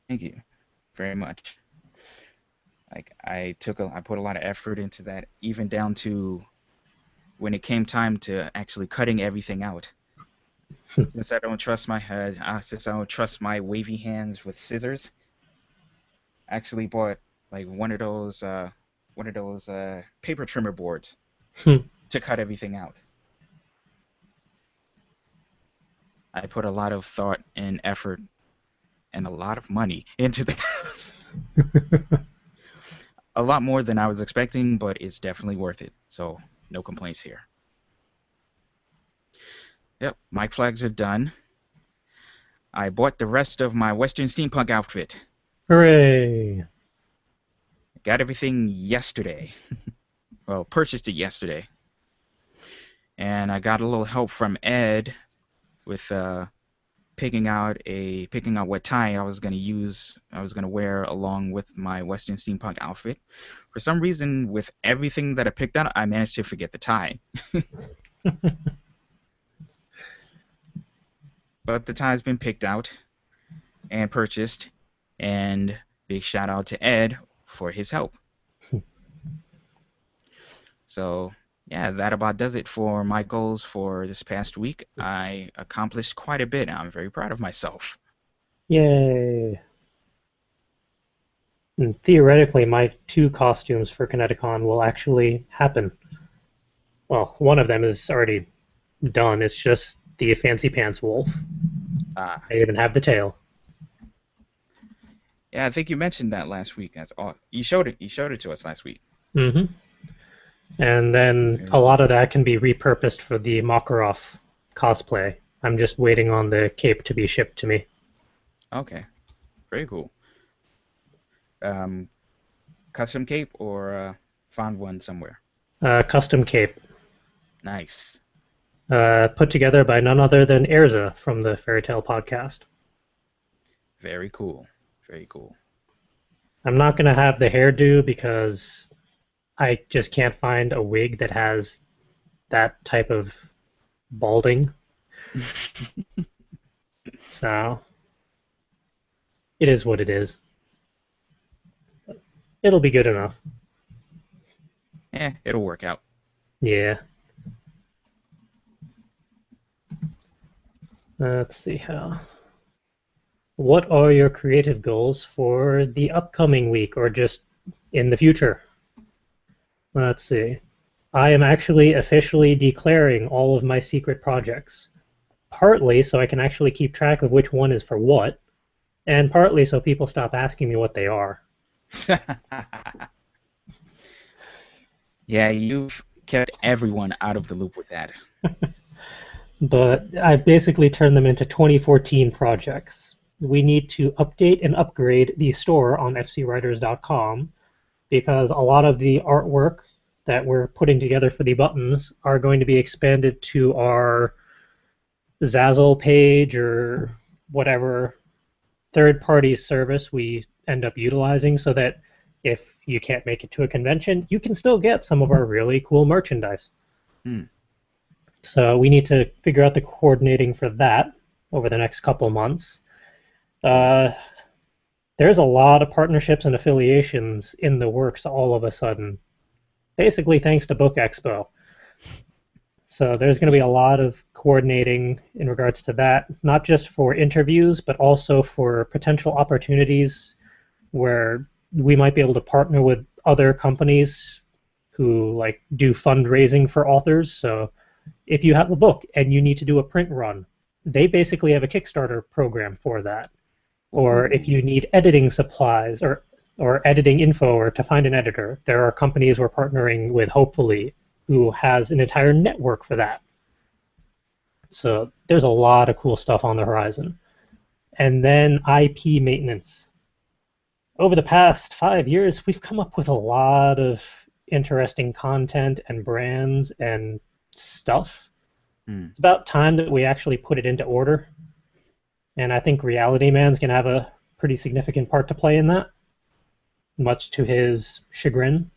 Thank you very much. Like I put a lot of effort into that, even down to when it came time to actually cutting everything out. Since I don't trust my wavy hands with scissors, I actually bought like one of those paper trimmer boards to cut everything out. I put a lot of thought and effort and a lot of money into this. A lot more than I was expecting, but it's definitely worth it. So no complaints here. Yep, mic flags are done. I bought the rest of my Western steampunk outfit. Hooray! Got everything yesterday. Well, purchased it yesterday. And I got a little help from Ed with picking out what tie I was gonna wear along with my Western steampunk outfit. For some reason, with everything that I picked out, I managed to forget the tie. But the tie's been picked out and purchased, and big shout out to Ed for his help. So yeah, that about does it for my goals for this past week. I accomplished quite a bit. I'm very proud of myself. Yay! And theoretically, my 2 costumes for Kineticon will actually happen. Well, one of them is already done. It's just the fancy pants wolf. Ah, I even have the tail. yeah, I think you mentioned that last week. That's all. You showed it. You showed it to us last week. Mm-hmm. And then Very a lot cool. of that can be repurposed for the Makarov cosplay. I'm just waiting on the cape to be shipped to me. Okay, very cool. Um, Custom cape or found one somewhere. Custom cape, Nice. put together by none other than Erza from the Fairy Tale podcast. Very cool. Very cool. I'm not going to have the hairdo because I just can't find a wig that has that type of balding. So it is what it is. It'll be good enough. It'll work out. Yeah. Let's see how. What are your creative goals for the upcoming week or just in the future? Let's see. I am actually officially declaring all of my secret projects. Partly so I can actually keep track of which one is for what, and partly so people stop asking me what they are. Yeah, you've kept everyone out of the loop with that. But I've basically turned them into 2014 projects. We need to update and upgrade the store on fcwriters.com because a lot of the artwork that we're putting together for the buttons are going to be expanded to our Zazzle page or whatever third-party service we end up utilizing so that if you can't make it to a convention, you can still get some of our really cool merchandise. Hmm. So we need to figure out the coordinating for that over the next couple months. Uh, there's a lot of partnerships and affiliations in the works all of a sudden, basically thanks to Book Expo. So there's going to be a lot of coordinating in regards to that, not just for interviews, but also for potential opportunities where we might be able to partner with other companies who like do fundraising for authors. So if you have a book and you need to do a print run, they basically have a Kickstarter program for that. Or if Ooh. you need editing supplies or editing info or to find an editor, there are companies we're partnering with, hopefully, who has an entire network for that. So there's a lot of cool stuff on the horizon. And then IP maintenance. Over the past 5 years, we've come up with a lot of interesting content and brands and stuff. Hmm. It's about time that we actually put it into order. And I think Reality Man's going to have a pretty significant part to play in that, much to his chagrin.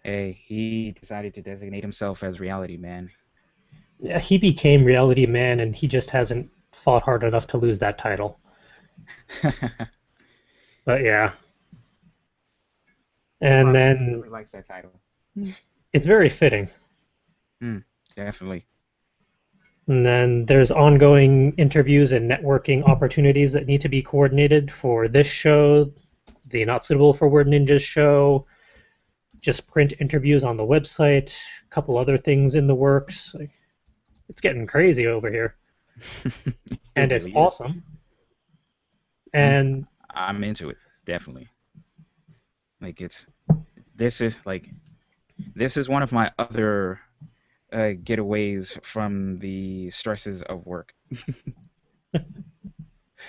Hey, he decided to designate himself as Reality Man. Yeah, he became Reality Man, and he just hasn't fought hard enough to lose that title. But yeah. He And probably then really likes that title. it's very fitting. Hmm. Definitely. And then there's ongoing interviews and networking opportunities that need to be coordinated for this show, the Not Suitable for Word Ninjas show, just print interviews on the website, a couple other things in the works. It's getting crazy over here, It and it's really is. awesome. Hmm. And I'm into it. Definitely. Like this is one of my other getaways from the stresses of work.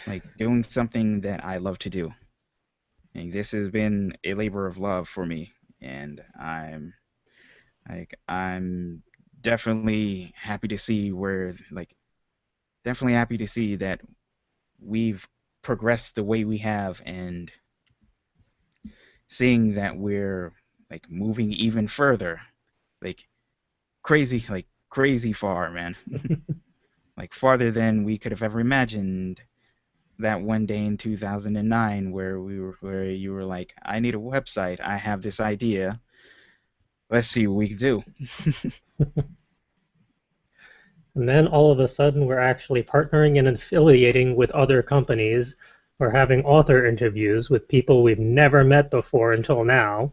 Like doing something that I love to do. And this has been a labor of love for me, and I'm definitely happy to see definitely happy to see that we've progressed the way we have, and seeing that we're like moving even further, like crazy far, man. Like farther than we could have ever imagined. That one day in 2009 where you were like, I need a website, I have this idea, let's see what we can do. And then all of a sudden, we're actually partnering and affiliating with other companies. We're having author interviews with people we've never met before until now.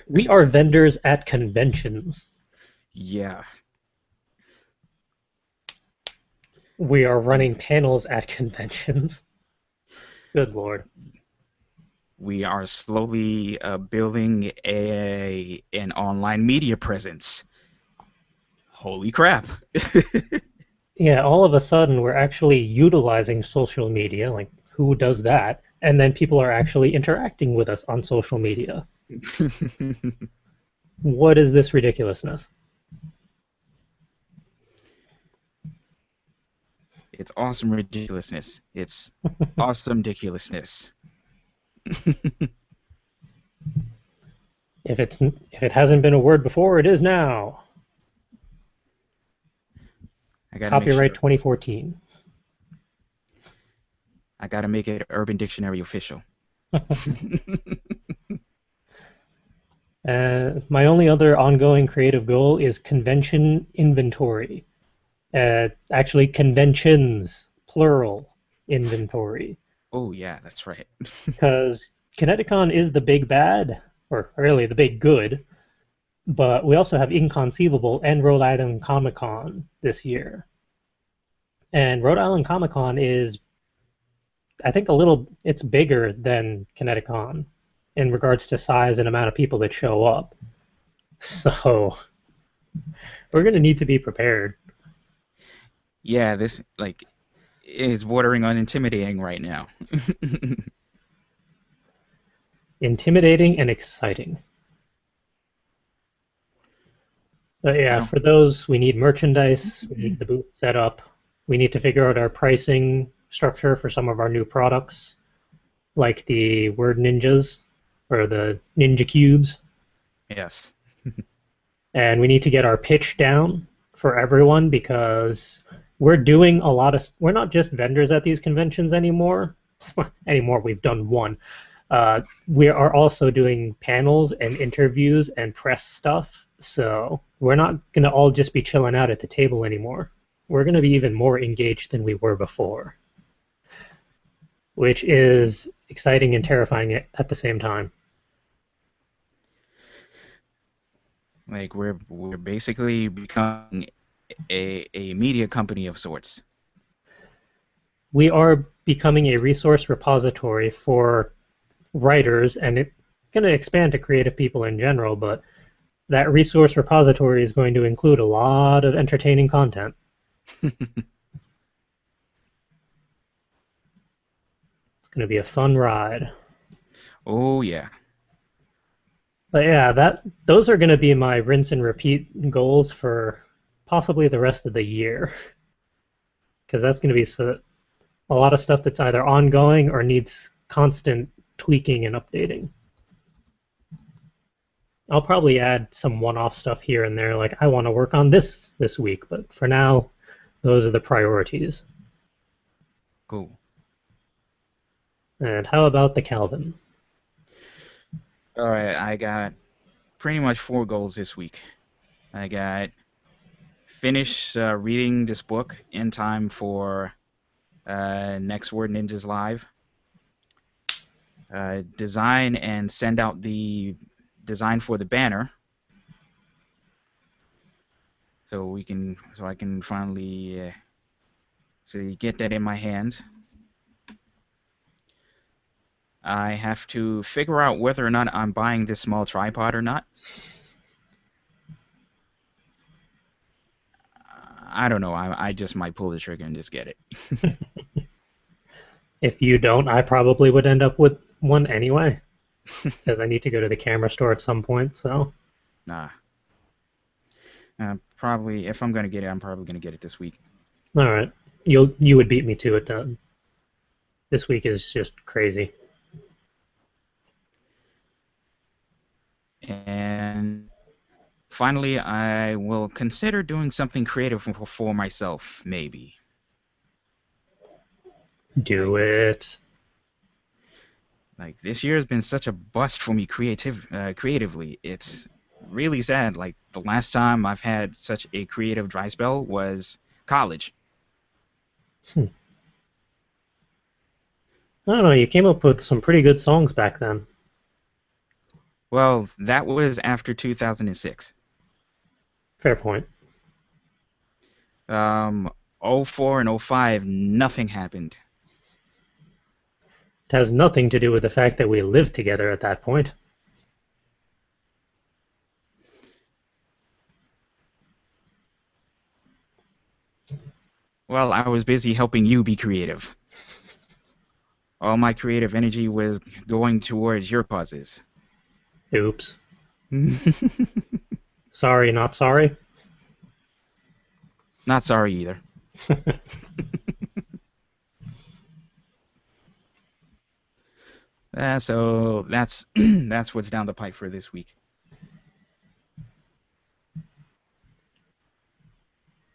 We are vendors at conventions. Yeah, We are running panels at conventions. Good Lord. we are slowly building an online media presence. Holy crap. Yeah, all of a sudden, we're actually utilizing social media. Like, who does that? And then people are actually interacting with us on social media. What is this ridiculousness? It's awesome ridiculousness. It's awesome ridiculousness. If it hasn't been a word before, it is now. I gotta make Copyright sure. 2014. I gotta make it Urban Dictionary official. My only other ongoing creative goal is convention inventory. Actually, conventions, plural, inventory. Oh yeah, that's right. Because Kineticon is the big bad, or really the big good, but we also have Inconceivable and Rhode Island Comic Con this year. And Rhode Island Comic Con is, I think, it's bigger than Kineticon in regards to size and amount of people that show up. So we're going to need to be prepared. Yeah, this like is bordering on intimidating right now. Intimidating and exciting. But I yeah, don't. for those, we need merchandise, we need the booth set up, we need to figure out our pricing structure for some of our new products, like the Word Ninjas or the Ninja Cubes. Yes. And we need to get our pitch down for everyone because we're doing a lot of. We're not just vendors at these conventions anymore. Anymore, we've done one. We are also doing panels and interviews and press stuff. So we're not going to all just be chilling out at the table anymore. We're going to be even more engaged than we were before, which is exciting and terrifying at the same time. Like we're basically becoming a media company of sorts. We are becoming a resource repository for writers, and it's going to expand to creative people in general, but that resource repository is going to include a lot of entertaining content. It's going to be a fun ride. Oh yeah. But yeah, those are going to be my rinse and repeat goals for possibly the rest of the year, because that's going to be a lot of stuff that's either ongoing or needs constant tweaking and updating. I'll probably add some one-off stuff here and there, like I want to work on this week, but for now, those are the priorities. Cool. And how about the Calvin? All right, I got pretty much 4 goals this week. I got finish reading this book in time for next Word Ninjas Live. Design and send out the design for the banner, so I can finally so get that in my hands. I have to figure out whether or not I'm buying this small tripod or not. I don't know. I just might pull the trigger and just get it. If you don't, I probably would end up with one anyway, because I need to go to the camera store at some point. So, Nah. Probably, if I'm gonna get it, I'm probably gonna get it this week. all right, you would beat me to it. This week is just crazy. And finally, I will consider doing something creative for myself, maybe. Do it. Like this year has been such a bust for me creatively. It's really sad. Like the last time I've had such a creative dry spell was college. I don't know. You came up with some pretty good songs back then. Well, that was after 2006. Fair point. Um, '04 and '05, nothing happened. It has nothing to do with the fact that we lived together at that point. Well, I was busy helping you be creative. All my creative energy was going towards your causes. Oops. Sorry, not sorry. Not sorry either. So that's that's what's down the pipe for this week.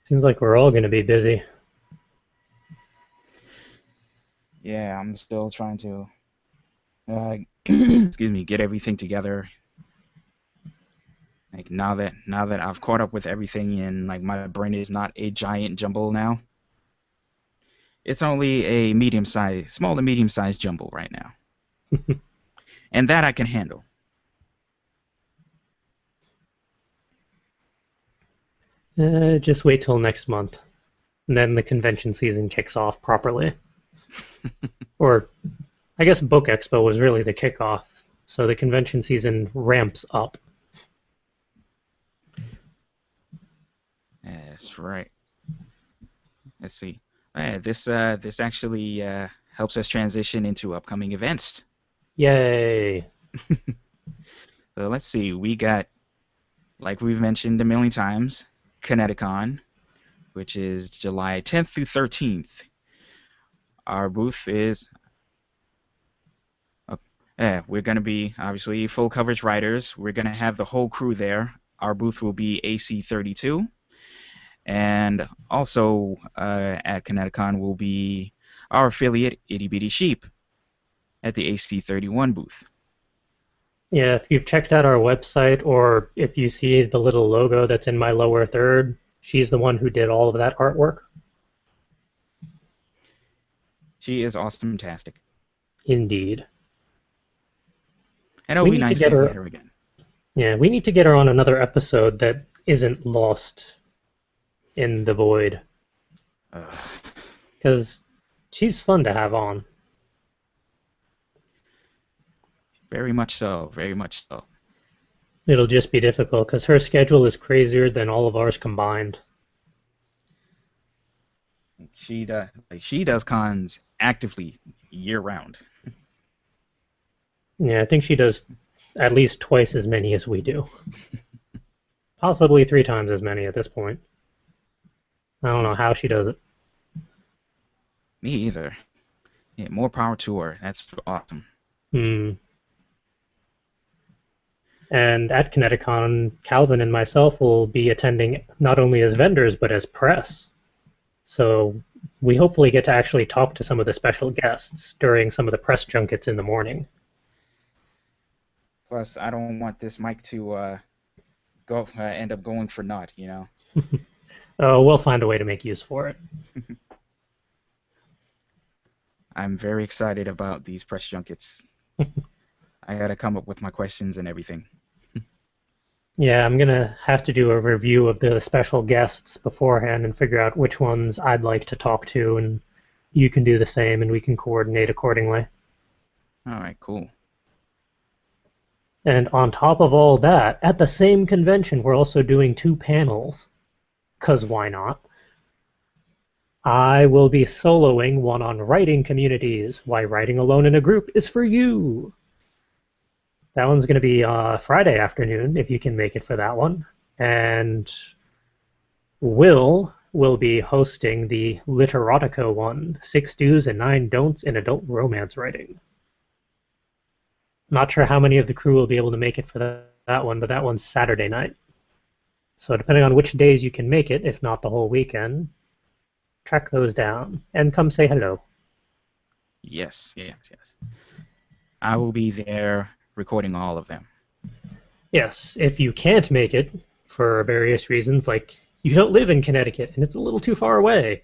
Seems like we're all going to be busy. Yeah, I'm still trying to excuse me, get everything together. Like now that I've caught up with everything and like my brain is not a giant jumble now. It's only a small to medium sized jumble right now. And that I can handle. Just wait till next month. And then the convention season kicks off properly. Or, I guess Book Expo was really the kickoff. So the convention season ramps up. That's right. Let's see. This actually helps us transition into upcoming events. Yay! So let's see. We got, like we've mentioned a million times, Kineticon, which is July 10th through 13th. Our booth is. We're going to be obviously full coverage writers. We're going to have the whole crew there. Our booth will be AC32. And also at Kineticon will be our affiliate, Itty Bitty Sheep, at the AC31 booth. Yeah, if you've checked out our website or if you see the little logo that's in my lower third, she's the one who did all of that artwork. She is awesome-tastic. Indeed. And it'll be nice to get her again. Yeah, we need to get her on another episode that isn't lost in the void. Because she's fun to have on. Very much so, very much so. It'll just be difficult because her schedule is crazier than all of ours combined. She does cons actively year-round. Yeah, I think she does at least twice as many as we do. Possibly 3 times as many at this point. I don't know how she does it. Me either. Yeah, more power to her. That's awesome. And at Kineticon, Calvin and myself will be attending not only as vendors, but as press. So we hopefully get to actually talk to some of the special guests during some of the press junkets in the morning. Plus, I don't want this mic to end up going for naught, you know? Oh, we'll find a way to make use for it. I'm very excited about these press junkets. I gotta come up with my questions and everything. Yeah, I'm gonna have to do a review of the special guests beforehand and figure out which ones I'd like to talk to, and you can do the same, and we can coordinate accordingly. All right, cool. And on top of all that, at the same convention, we're also doing 2 panels. 'Cause why not? I will be soloing one on writing communities, why writing alone in a group is for you. That one's going to be Friday afternoon, if you can make it for that one. And will be hosting the Literotica one, 6 Do's and 9 Don'ts in Adult Romance Writing. Not sure how many of the crew will be able to make it for that one, but that one's Saturday night. So depending on which days you can make it, if not the whole weekend, track those down and come say hello. Yes. I will be there recording all of them. Yes, if you can't make it for various reasons, like you don't live in Connecticut and it's a little too far away,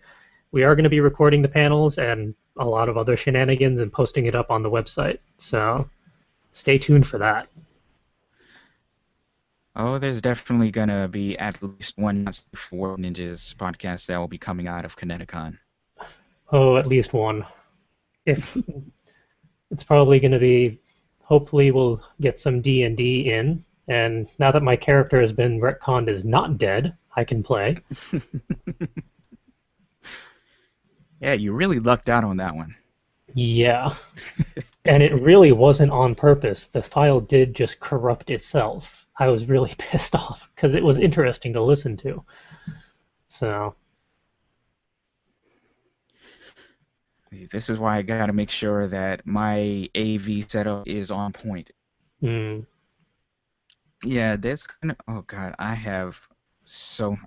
we are going to be recording the panels and a lot of other shenanigans and posting it up on the website. So stay tuned for that. Oh, there's definitely going to be at least one Word Ninjas podcast that will be coming out of Connecticut. Oh, at least one. If it's probably going to be, hopefully we'll get some D&D in, and now that my character has been retconned as not dead, I can play. Yeah, you really lucked out on that one. Yeah. And it really wasn't on purpose. The file did just corrupt itself. I was really pissed off because it was interesting to listen to. So. This is why I got to make sure that my AV setup is on point. Mm. Yeah, there's gonna. Oh God, I have so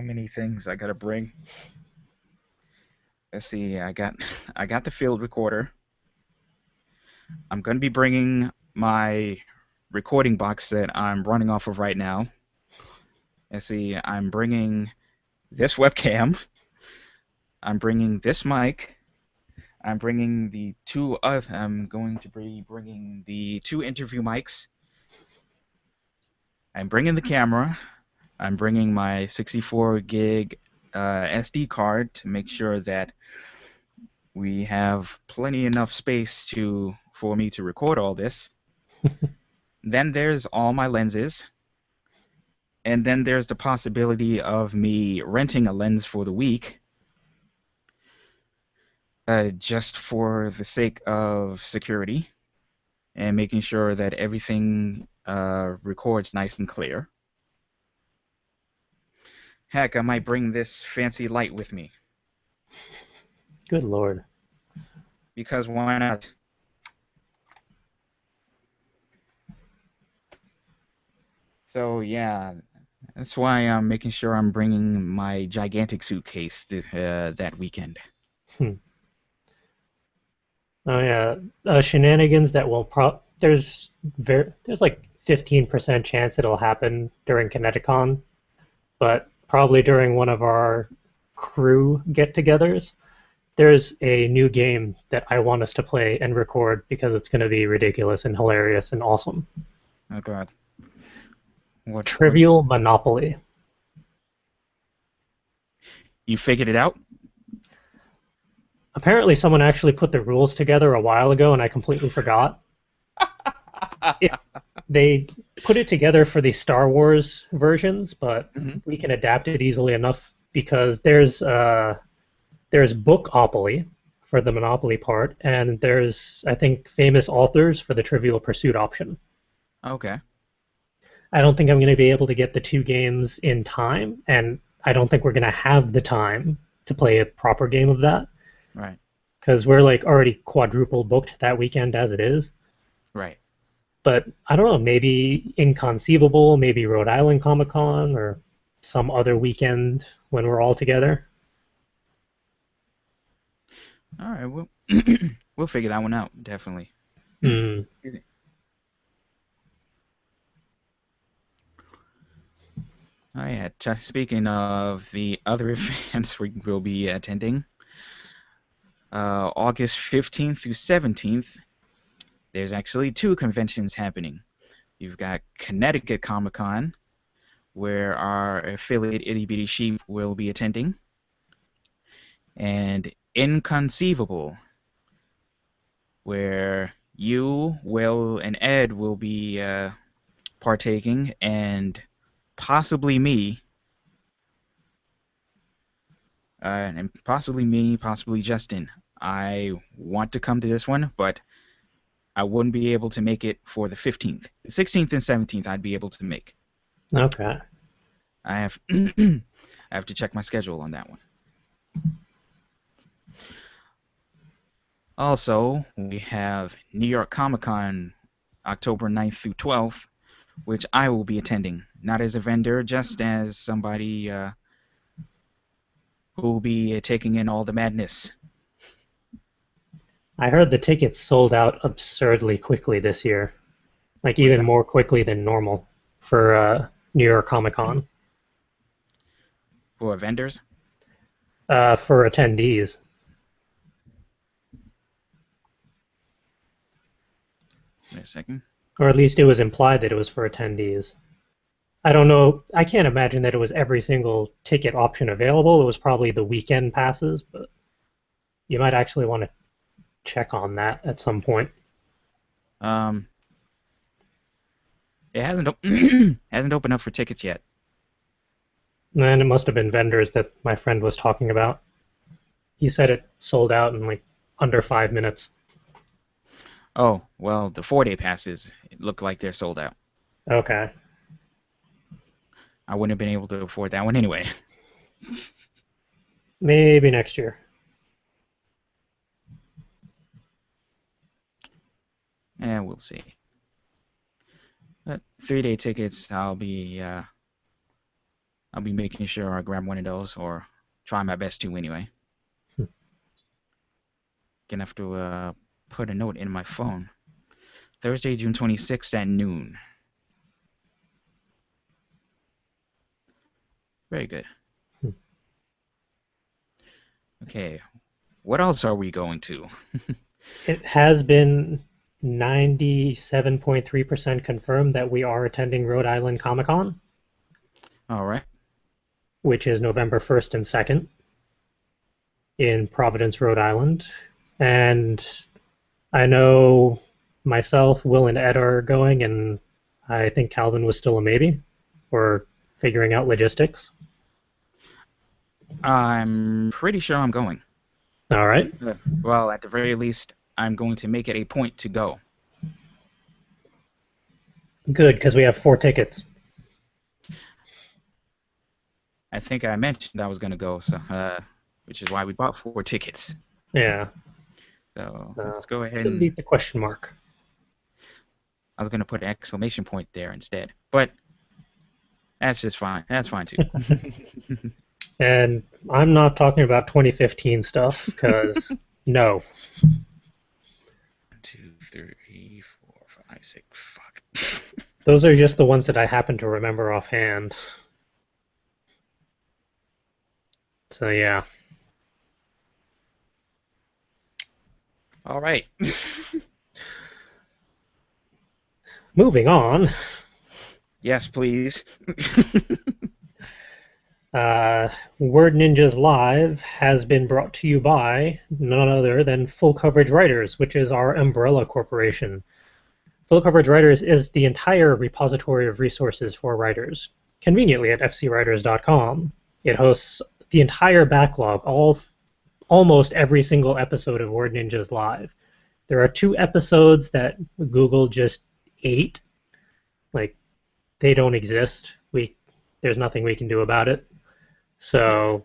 many things I gotta bring. Let's see. I got the field recorder. I'm gonna be bringing my recording box that I'm running off of right now. Let's see. I'm bringing this webcam. I'm bringing this mic. I'm bringing the two. I'm going to be bringing the 2 interview mics. I'm bringing the camera. I'm bringing my 64 gig SD card to make sure that we have plenty enough space for me to record all this. Then there's all my lenses. And then there's the possibility of me renting a lens for the week, just for the sake of security and making sure that everything records nice and clear. Heck, I might bring this fancy light with me. Good Lord. Because why not? So yeah, that's why I'm making sure I'm bringing my gigantic suitcase that weekend. Oh yeah, shenanigans that will there's like 15% chance it'll happen during Kineticon, but probably during one of our crew get-togethers. There's a new game that I want us to play and record because it's going to be ridiculous and hilarious and awesome. Oh God. What? Trivial Monopoly. You figured it out? Apparently someone actually put the rules together a while ago and I completely forgot. They put it together for the Star Wars versions, but we can adapt it easily enough because there's Bookopoly for the Monopoly part, and there's, I think, famous authors for the Trivial Pursuit option. Okay. I don't think I'm going to be able to get the 2 games in time, and I don't think we're going to have the time to play a proper game of that. Right. Because we're like already quadruple booked that weekend as it is. Right. But I don't know, maybe Inconceivable, maybe Rhode Island Comic Con, or some other weekend when we're all together. All right. Well, we'll figure that one out, definitely. Mm. Oh yeah. Speaking of the other events we will be attending, August 15th through 17th, there's actually 2 conventions happening. You've got Connecticut Comic Con, where our affiliate Itty Bitty Sheep will be attending, and Inconceivable, where you, Will, and Ed will be partaking, and possibly me. and possibly me, possibly Justin. I want to come to this one, but I wouldn't be able to make it for the 15th. The 16th and 17th I'd be able to make. Okay. I have I have to check my schedule on that one. Also, we have New York Comic Con October 9th through 12th, which I will be attending, not as a vendor, just as somebody who will be taking in all the madness. I heard the tickets sold out absurdly quickly this year, like What's even that? more quickly than normal for New York Comic Con For vendors? for attendees, Wait a second. or at least it was implied that it was for attendees. I don't know. I can't imagine that it was every single ticket option available. It was probably the weekend passes, but you might actually want to check on that at some point. Um, it hasn't hasn't opened up for tickets yet. And it must have been vendors that my friend was talking about. He said it sold out in like under 5 minutes. Oh, well, the 4-day passes look like they're sold out. Okay. I wouldn't have been able to afford that one anyway. Maybe next year. And we'll see. But 3-day tickets, I'll be making sure I grab one of those, or try my best to anyway. Gonna have to put a note in my phone. Thursday, June 26th at noon. Very good. Okay, what else are we going to? It has been 97.3% confirmed that we are attending Rhode Island Comic Con, All right. which is November 1st and 2nd in Providence, Rhode Island. And I know myself, Will, and Ed are going, and I think Calvin was still a maybe. We're figuring out logistics. I'm pretty sure I'm going. All right. Well, at the very least, I'm going to make it a point to go. Good, because we have 4 tickets. I think I mentioned I was going to go, so which is why we bought 4 tickets. Yeah. So let's go ahead Delete and... the question mark. I was going to put an exclamation point there instead, but that's just fine. That's fine too. And I'm not talking about 2015 stuff, because no. 1, 2, 3, 4, 5, 6. Fuck. Those are just the ones that I happen to remember offhand. So yeah. All right. Moving on. Yes, please. Word Ninjas Live has been brought to you by none other than Full Coverage Writers, which is our umbrella corporation. Full Coverage Writers is the entire repository of resources for writers, conveniently at fcwriters.com. It hosts the entire backlog, almost every single episode of Word Ninjas Live. There are 2 episodes that Google just ate. Like, they don't exist. There's nothing we can do about it. So,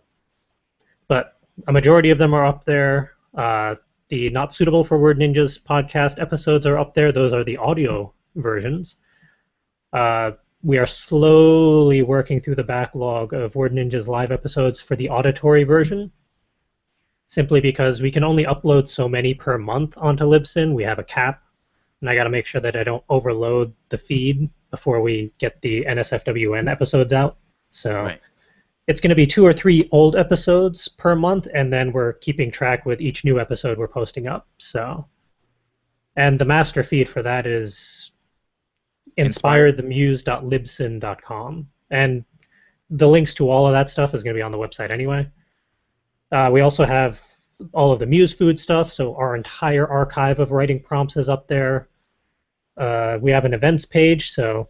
but a majority of them are up there. The Not Suitable for Word Ninjas podcast episodes are up there. Those are the audio versions. We are slowly working through the backlog of Word Ninjas Live episodes for the auditory version, simply because we can only upload so many per month onto Libsyn. We have a cap, and I got to make sure that I don't overload the feed before we get the NSFWN episodes out. So Right. It's going to be 2 or 3 old episodes per month, and then we're keeping track with each new episode we're posting up. So, and the master feed for that is inspiredthemuse.libsyn.com, and the links to all of that stuff is going to be on the website anyway. We also have all of the Muse food stuff, so our entire archive of writing prompts is up there. We have an events page, so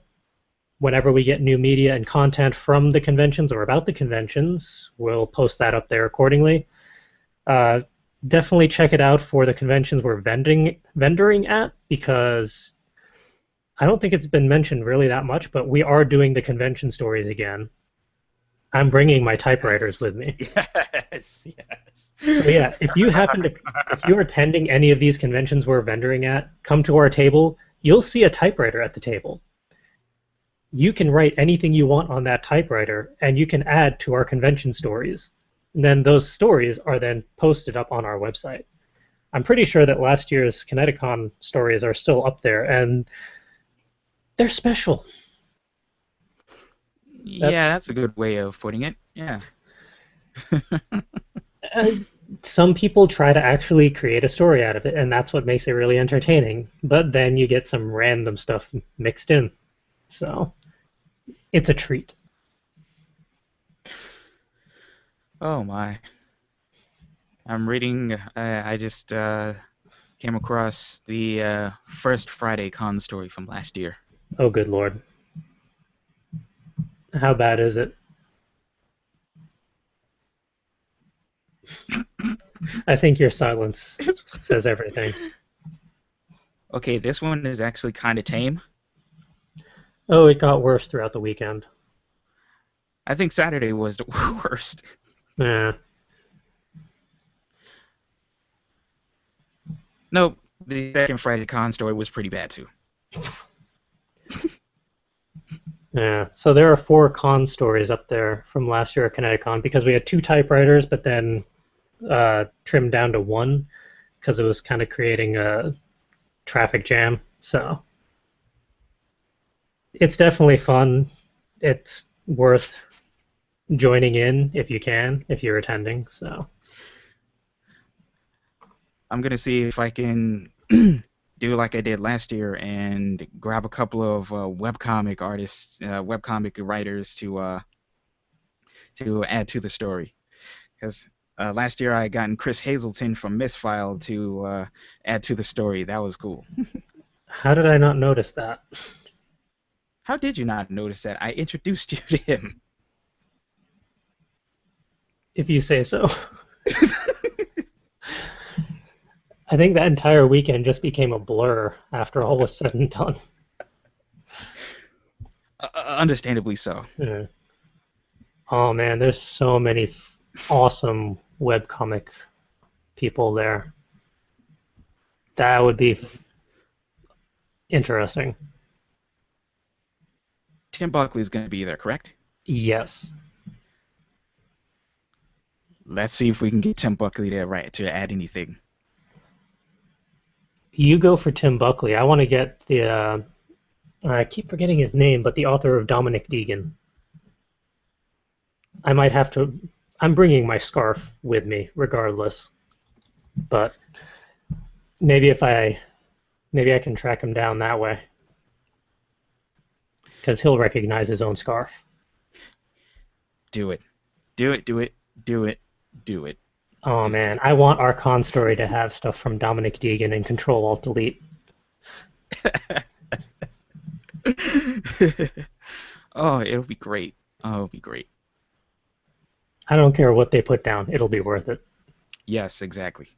whenever we get new media and content from the conventions or about the conventions, we'll post that up there accordingly. Uh, Definitely check it out for the conventions we're vendoring at, because I don't think it's been mentioned really that much, but we are doing the convention stories again. I'm bringing my typewriters Yes. with me. Yes. Yes. So yeah, if you're attending any of these conventions we're vendoring at, come to our table. You'll see a typewriter at the table. You can write anything you want on that typewriter, and you can add to our convention stories. And then those stories are then posted up on our website. I'm pretty sure that last year's Kineticon stories are still up there, and they're special. Yeah, that's a good way of putting it. Yeah. Uh, some people try to actually create a story out of it, and that's what makes it really entertaining. But then you get some random stuff mixed in. So it's a treat. Oh my. I'm reading. I just came across the first Friday Con story from last year. Oh, good Lord. How bad is it? I think your silence says everything. Okay, this one is actually kind of tame. Oh, it got worse throughout the weekend. I think Saturday was the worst. Yeah. Nope, the second Friday Con story was pretty bad too. Yeah. So there are 4 con stories up there from last year at Kineticon, because we had 2 typewriters, but then trimmed down to 1 because it was kind of creating a traffic jam. So it's definitely fun. It's worth joining in if you can, if you're attending. So I'm gonna see if I can do like I did last year and grab a couple of webcomic artists, webcomic writers to add to the story. Because last year I gotten Chris Hazelton from Misfile to add to the story. That was cool. how did I not notice that? How did you not notice that? I introduced you to him. If you say so. I think that entire weekend just became a blur after all was said and done. Understandably so. Yeah. Oh man, there's so many awesome webcomic people there. That would be interesting. Tim Buckley's gonna be there, correct? Yes. Let's see if we can get Tim Buckley there, right, to add anything. You go for Tim Buckley. I want to get the, I keep forgetting his name, but the author of Dominic Deegan. I might have to, I'm bringing my scarf with me regardless. But maybe I can track him down that way. Because he'll recognize his own scarf. Do it. Do it, do it, do it, do it. Oh Just man, I want our con story to have stuff from Dominic Deegan and Control-Alt-Delete. Oh, it'll be great. Oh, it'll be great. I don't care what they put down, it'll be worth it. Yes, exactly.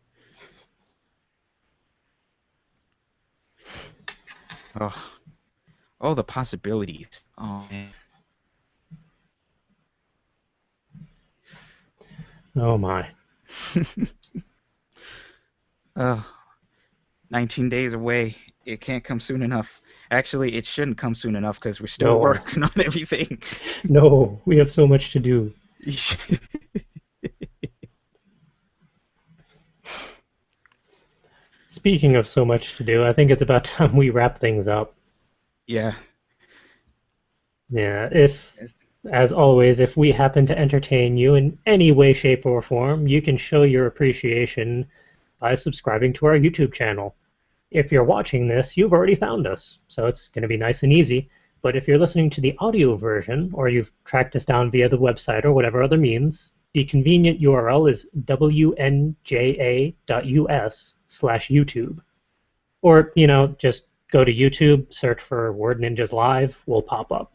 Oh, oh, the possibilities. Oh man. Oh my. 19 days away. It can't come soon enough. Actually, it shouldn't come soon enough because we're still No. working on everything. No, we have so much to do. Speaking of so much to do, I think it's about time we wrap things up. Yeah. Yeah, as always, if we happen to entertain you in any way, shape, or form, you can show your appreciation by subscribing to our YouTube channel. If you're watching this, you've already found us, so it's going to be nice and easy. But if you're listening to the audio version, or you've tracked us down via the website or whatever other means, the convenient URL is wnja.us/YouTube. Or, just go to YouTube, search for Word Ninjas Live, we'll pop up.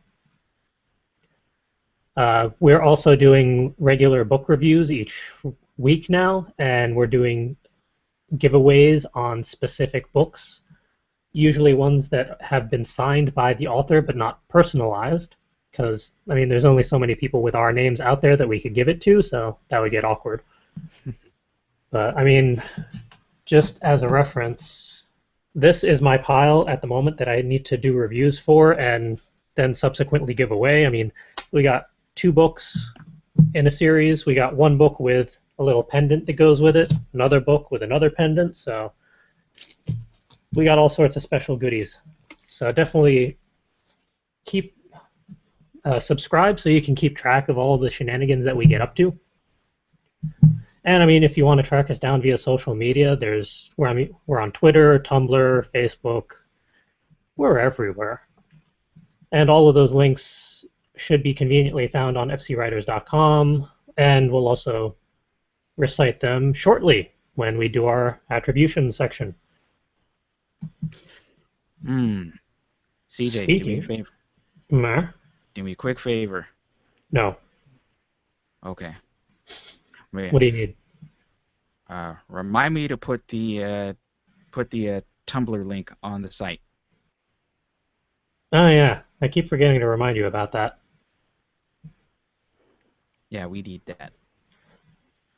We're also doing regular book reviews each week now, and we're doing giveaways on specific books, usually ones that have been signed by the author but not personalized, because, I mean, there's only so many people with our names out there that we could give it to, so that would get awkward. But, I mean, just as a reference, this is my pile at the moment that I need to do reviews for and then subsequently give away. I mean, we got 2 books in a series. We got 1 book with a little pendant that goes with it, another book with another pendant, so we got all sorts of special goodies. So definitely keep subscribe so you can keep track of all the shenanigans that we get up to. And I mean, if you want to track us down via social media, we're on Twitter, Tumblr, Facebook. We're everywhere. And all of those links should be conveniently found on fcwriters.com, and we'll also recite them shortly when we do our attribution section. CJ, do me a favor. Do me a quick favor. No. Okay. What do you need? Remind me to put the Tumblr link on the site. Oh yeah, I keep forgetting to remind you about that. Yeah, we need that.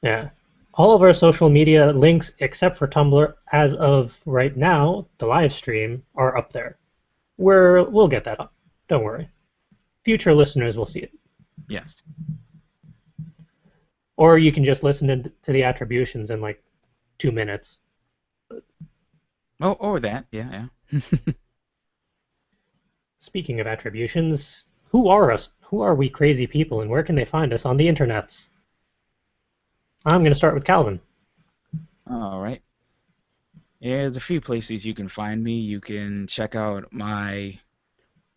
Yeah. All of our social media links, except for Tumblr, as of right now, the live stream, are up there. We'll get that up. Don't worry. Future listeners will see it. Yes. Or you can just listen to the attributions in like 2 minutes. Oh, or that. Yeah. Speaking of attributions, who are us? Who are we crazy people, and where can they find us on the internets? I'm going to start with Calvin. All right. Yeah, there's a few places you can find me. You can check out my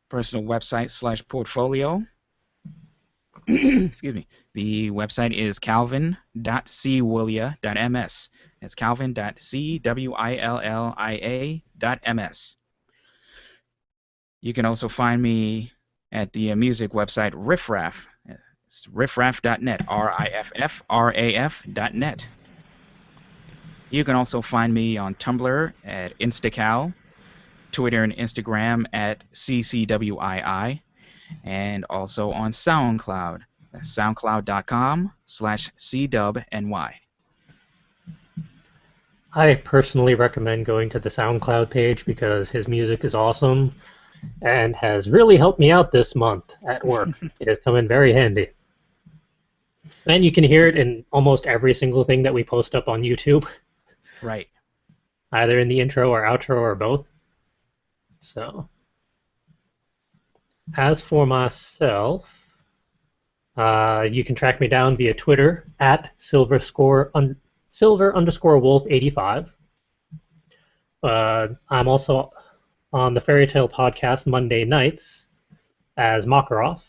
personal website / portfolio. Excuse me. The website is calvin.cwillia.ms. It's calvin.cwillia.ms. You can also find me at the music website Riffraff. It's riffraff.net, riffraf.net. You can also find me on Tumblr at Instacal, Twitter and Instagram at ccwii, and also on SoundCloud. That's soundcloud.com/cdubny. I personally recommend going to the SoundCloud page because his music is awesome and has really helped me out this month at work. It has come in very handy. And you can hear it in almost every single thing that we post up on YouTube. Right. Either in the intro or outro or both. So, as for myself, you can track me down via Twitter at silver_wolf85. I'm also on the Fairy Tale podcast Monday nights as Makarov.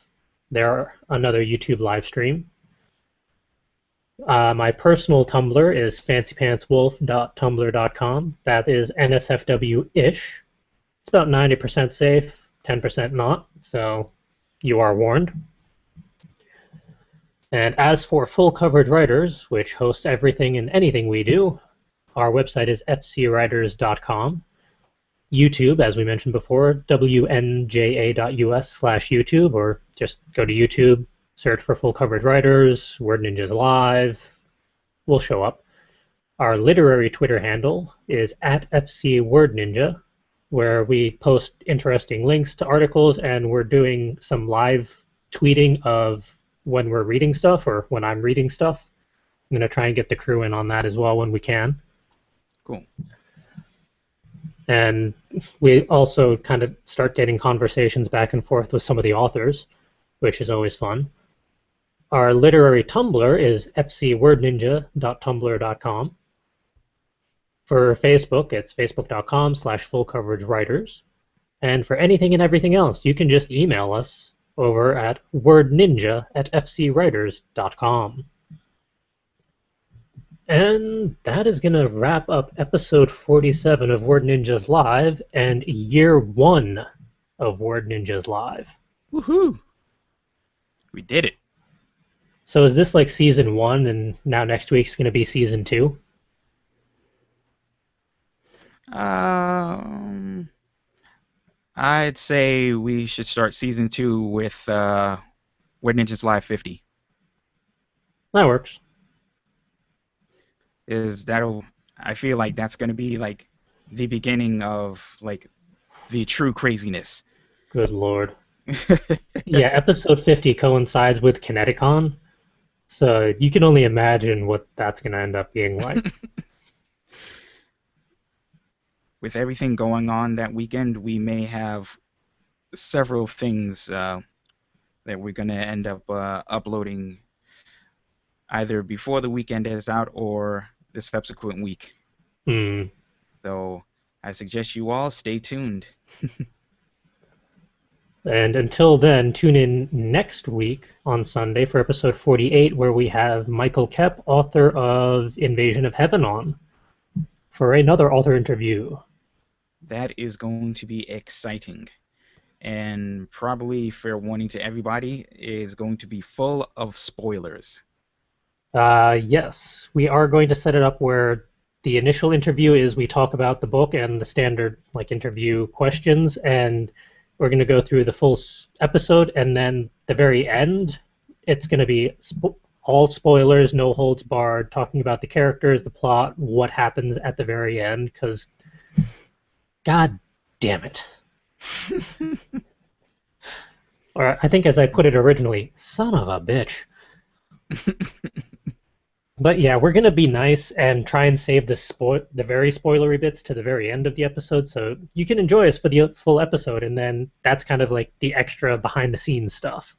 They're another YouTube live stream. My personal Tumblr is fancypantswolf.tumblr.com. That is NSFW-ish. It's about 90% safe, 10% not, so you are warned. And as for Full Coverage Writers, which hosts everything and anything we do, our website is fcwriters.com. YouTube, as we mentioned before, wnja.us/YouTube, or just go to YouTube, search for Full Coverage Writers, Word Ninjas Live, we'll show up. Our literary Twitter handle is at FCWordNinja, where we post interesting links to articles, and we're doing some live tweeting of when we're reading stuff or when I'm reading stuff. I'm going to try and get the crew in on that as well when we can. Cool. And we also kind of start getting conversations back and forth with some of the authors, which is always fun. Our literary Tumblr is fcwordninja.tumblr.com. For Facebook, it's facebook.com/fullcoveragewriters. And for anything and everything else, you can just email us over at wordninja@fcwriters.com. And that is going to wrap up episode 47 of Word Ninjas Live and year 1 of Word Ninjas Live. Woohoo! We did it. So is this like season one, and now next week's going to be season two? Um, I'd say we should start season 2 with Where Ninjas Live 50. That works. Is that'll I feel like that's gonna be like the beginning of like the true craziness. Good lord. Yeah, episode 50 coincides with Kineticon, so you can only imagine what that's going to end up being like. With everything going on that weekend, we may have several things that we're gonna end up uploading either before the weekend is out or the subsequent week. Hmm. So I suggest you all stay tuned. And until then, tune in next week on Sunday for episode 48, where we have Michael Kep, author of Invasion of Heaven, on for another author interview. That is going to be exciting. And probably fair warning to everybody is going to be full of spoilers. Yes, we are going to set it up where the initial interview is we talk about the book and the standard like interview questions, and we're going to go through the full episode, and then the very end, it's going to be all spoilers, no holds barred, talking about the characters, the plot, what happens at the very end, because God damn it. Or I think as I put it originally, son of a bitch. But yeah, we're gonna be nice and try and save the very spoilery bits to the very end of the episode, so you can enjoy us for the full episode, and then that's kind of like the extra behind the scenes stuff.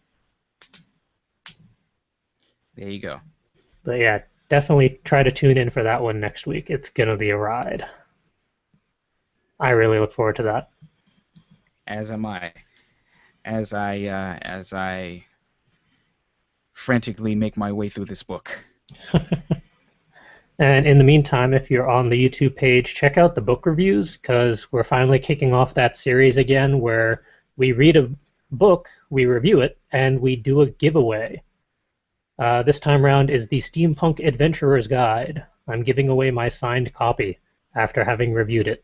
There you go. But yeah, definitely try to tune in for that one next week. It's gonna be a ride. I really look forward to that. As am I. As I frantically make my way through this book. And in the meantime, if you're on the YouTube page, check out the book reviews, because we're finally kicking off that series again where we read a book, we review it, and we do a giveaway. This time around is the Steampunk Adventurer's Guide. I'm giving away my signed copy after having reviewed it.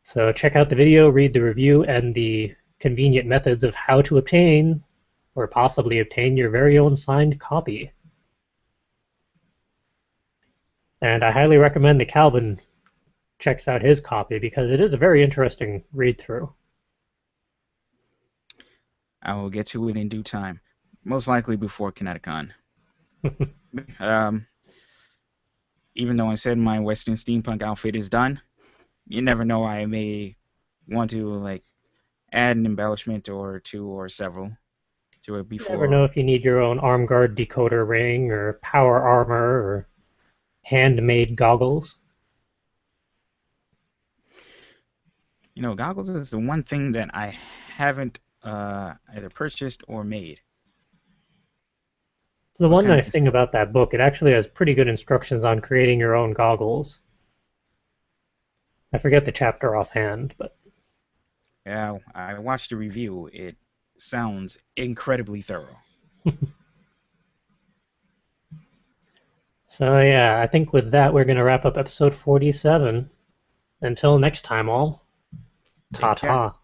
So check out the video, read the review, and the convenient methods of how to obtain, or possibly obtain, your very own signed copy. And I highly recommend that Calvin checks out his copy, because it is a very interesting read through. I will get to it in due time, most likely before Kineticon. Even though I said my Western steampunk outfit is done, you never know. I may want to like add an embellishment or two or several to it You never know before. if you need your own arm guard decoder ring, or power armor, or handmade goggles. Goggles is the one thing that I haven't either purchased or made. So the So it one kind of nice just thing about that book, it actually has pretty good instructions on creating your own goggles. I forget the chapter offhand, but yeah. I watched the review. It sounds incredibly thorough. so yeah, I think with that we're going to wrap up episode 47. Until next time, all. Take care. Ta-ta.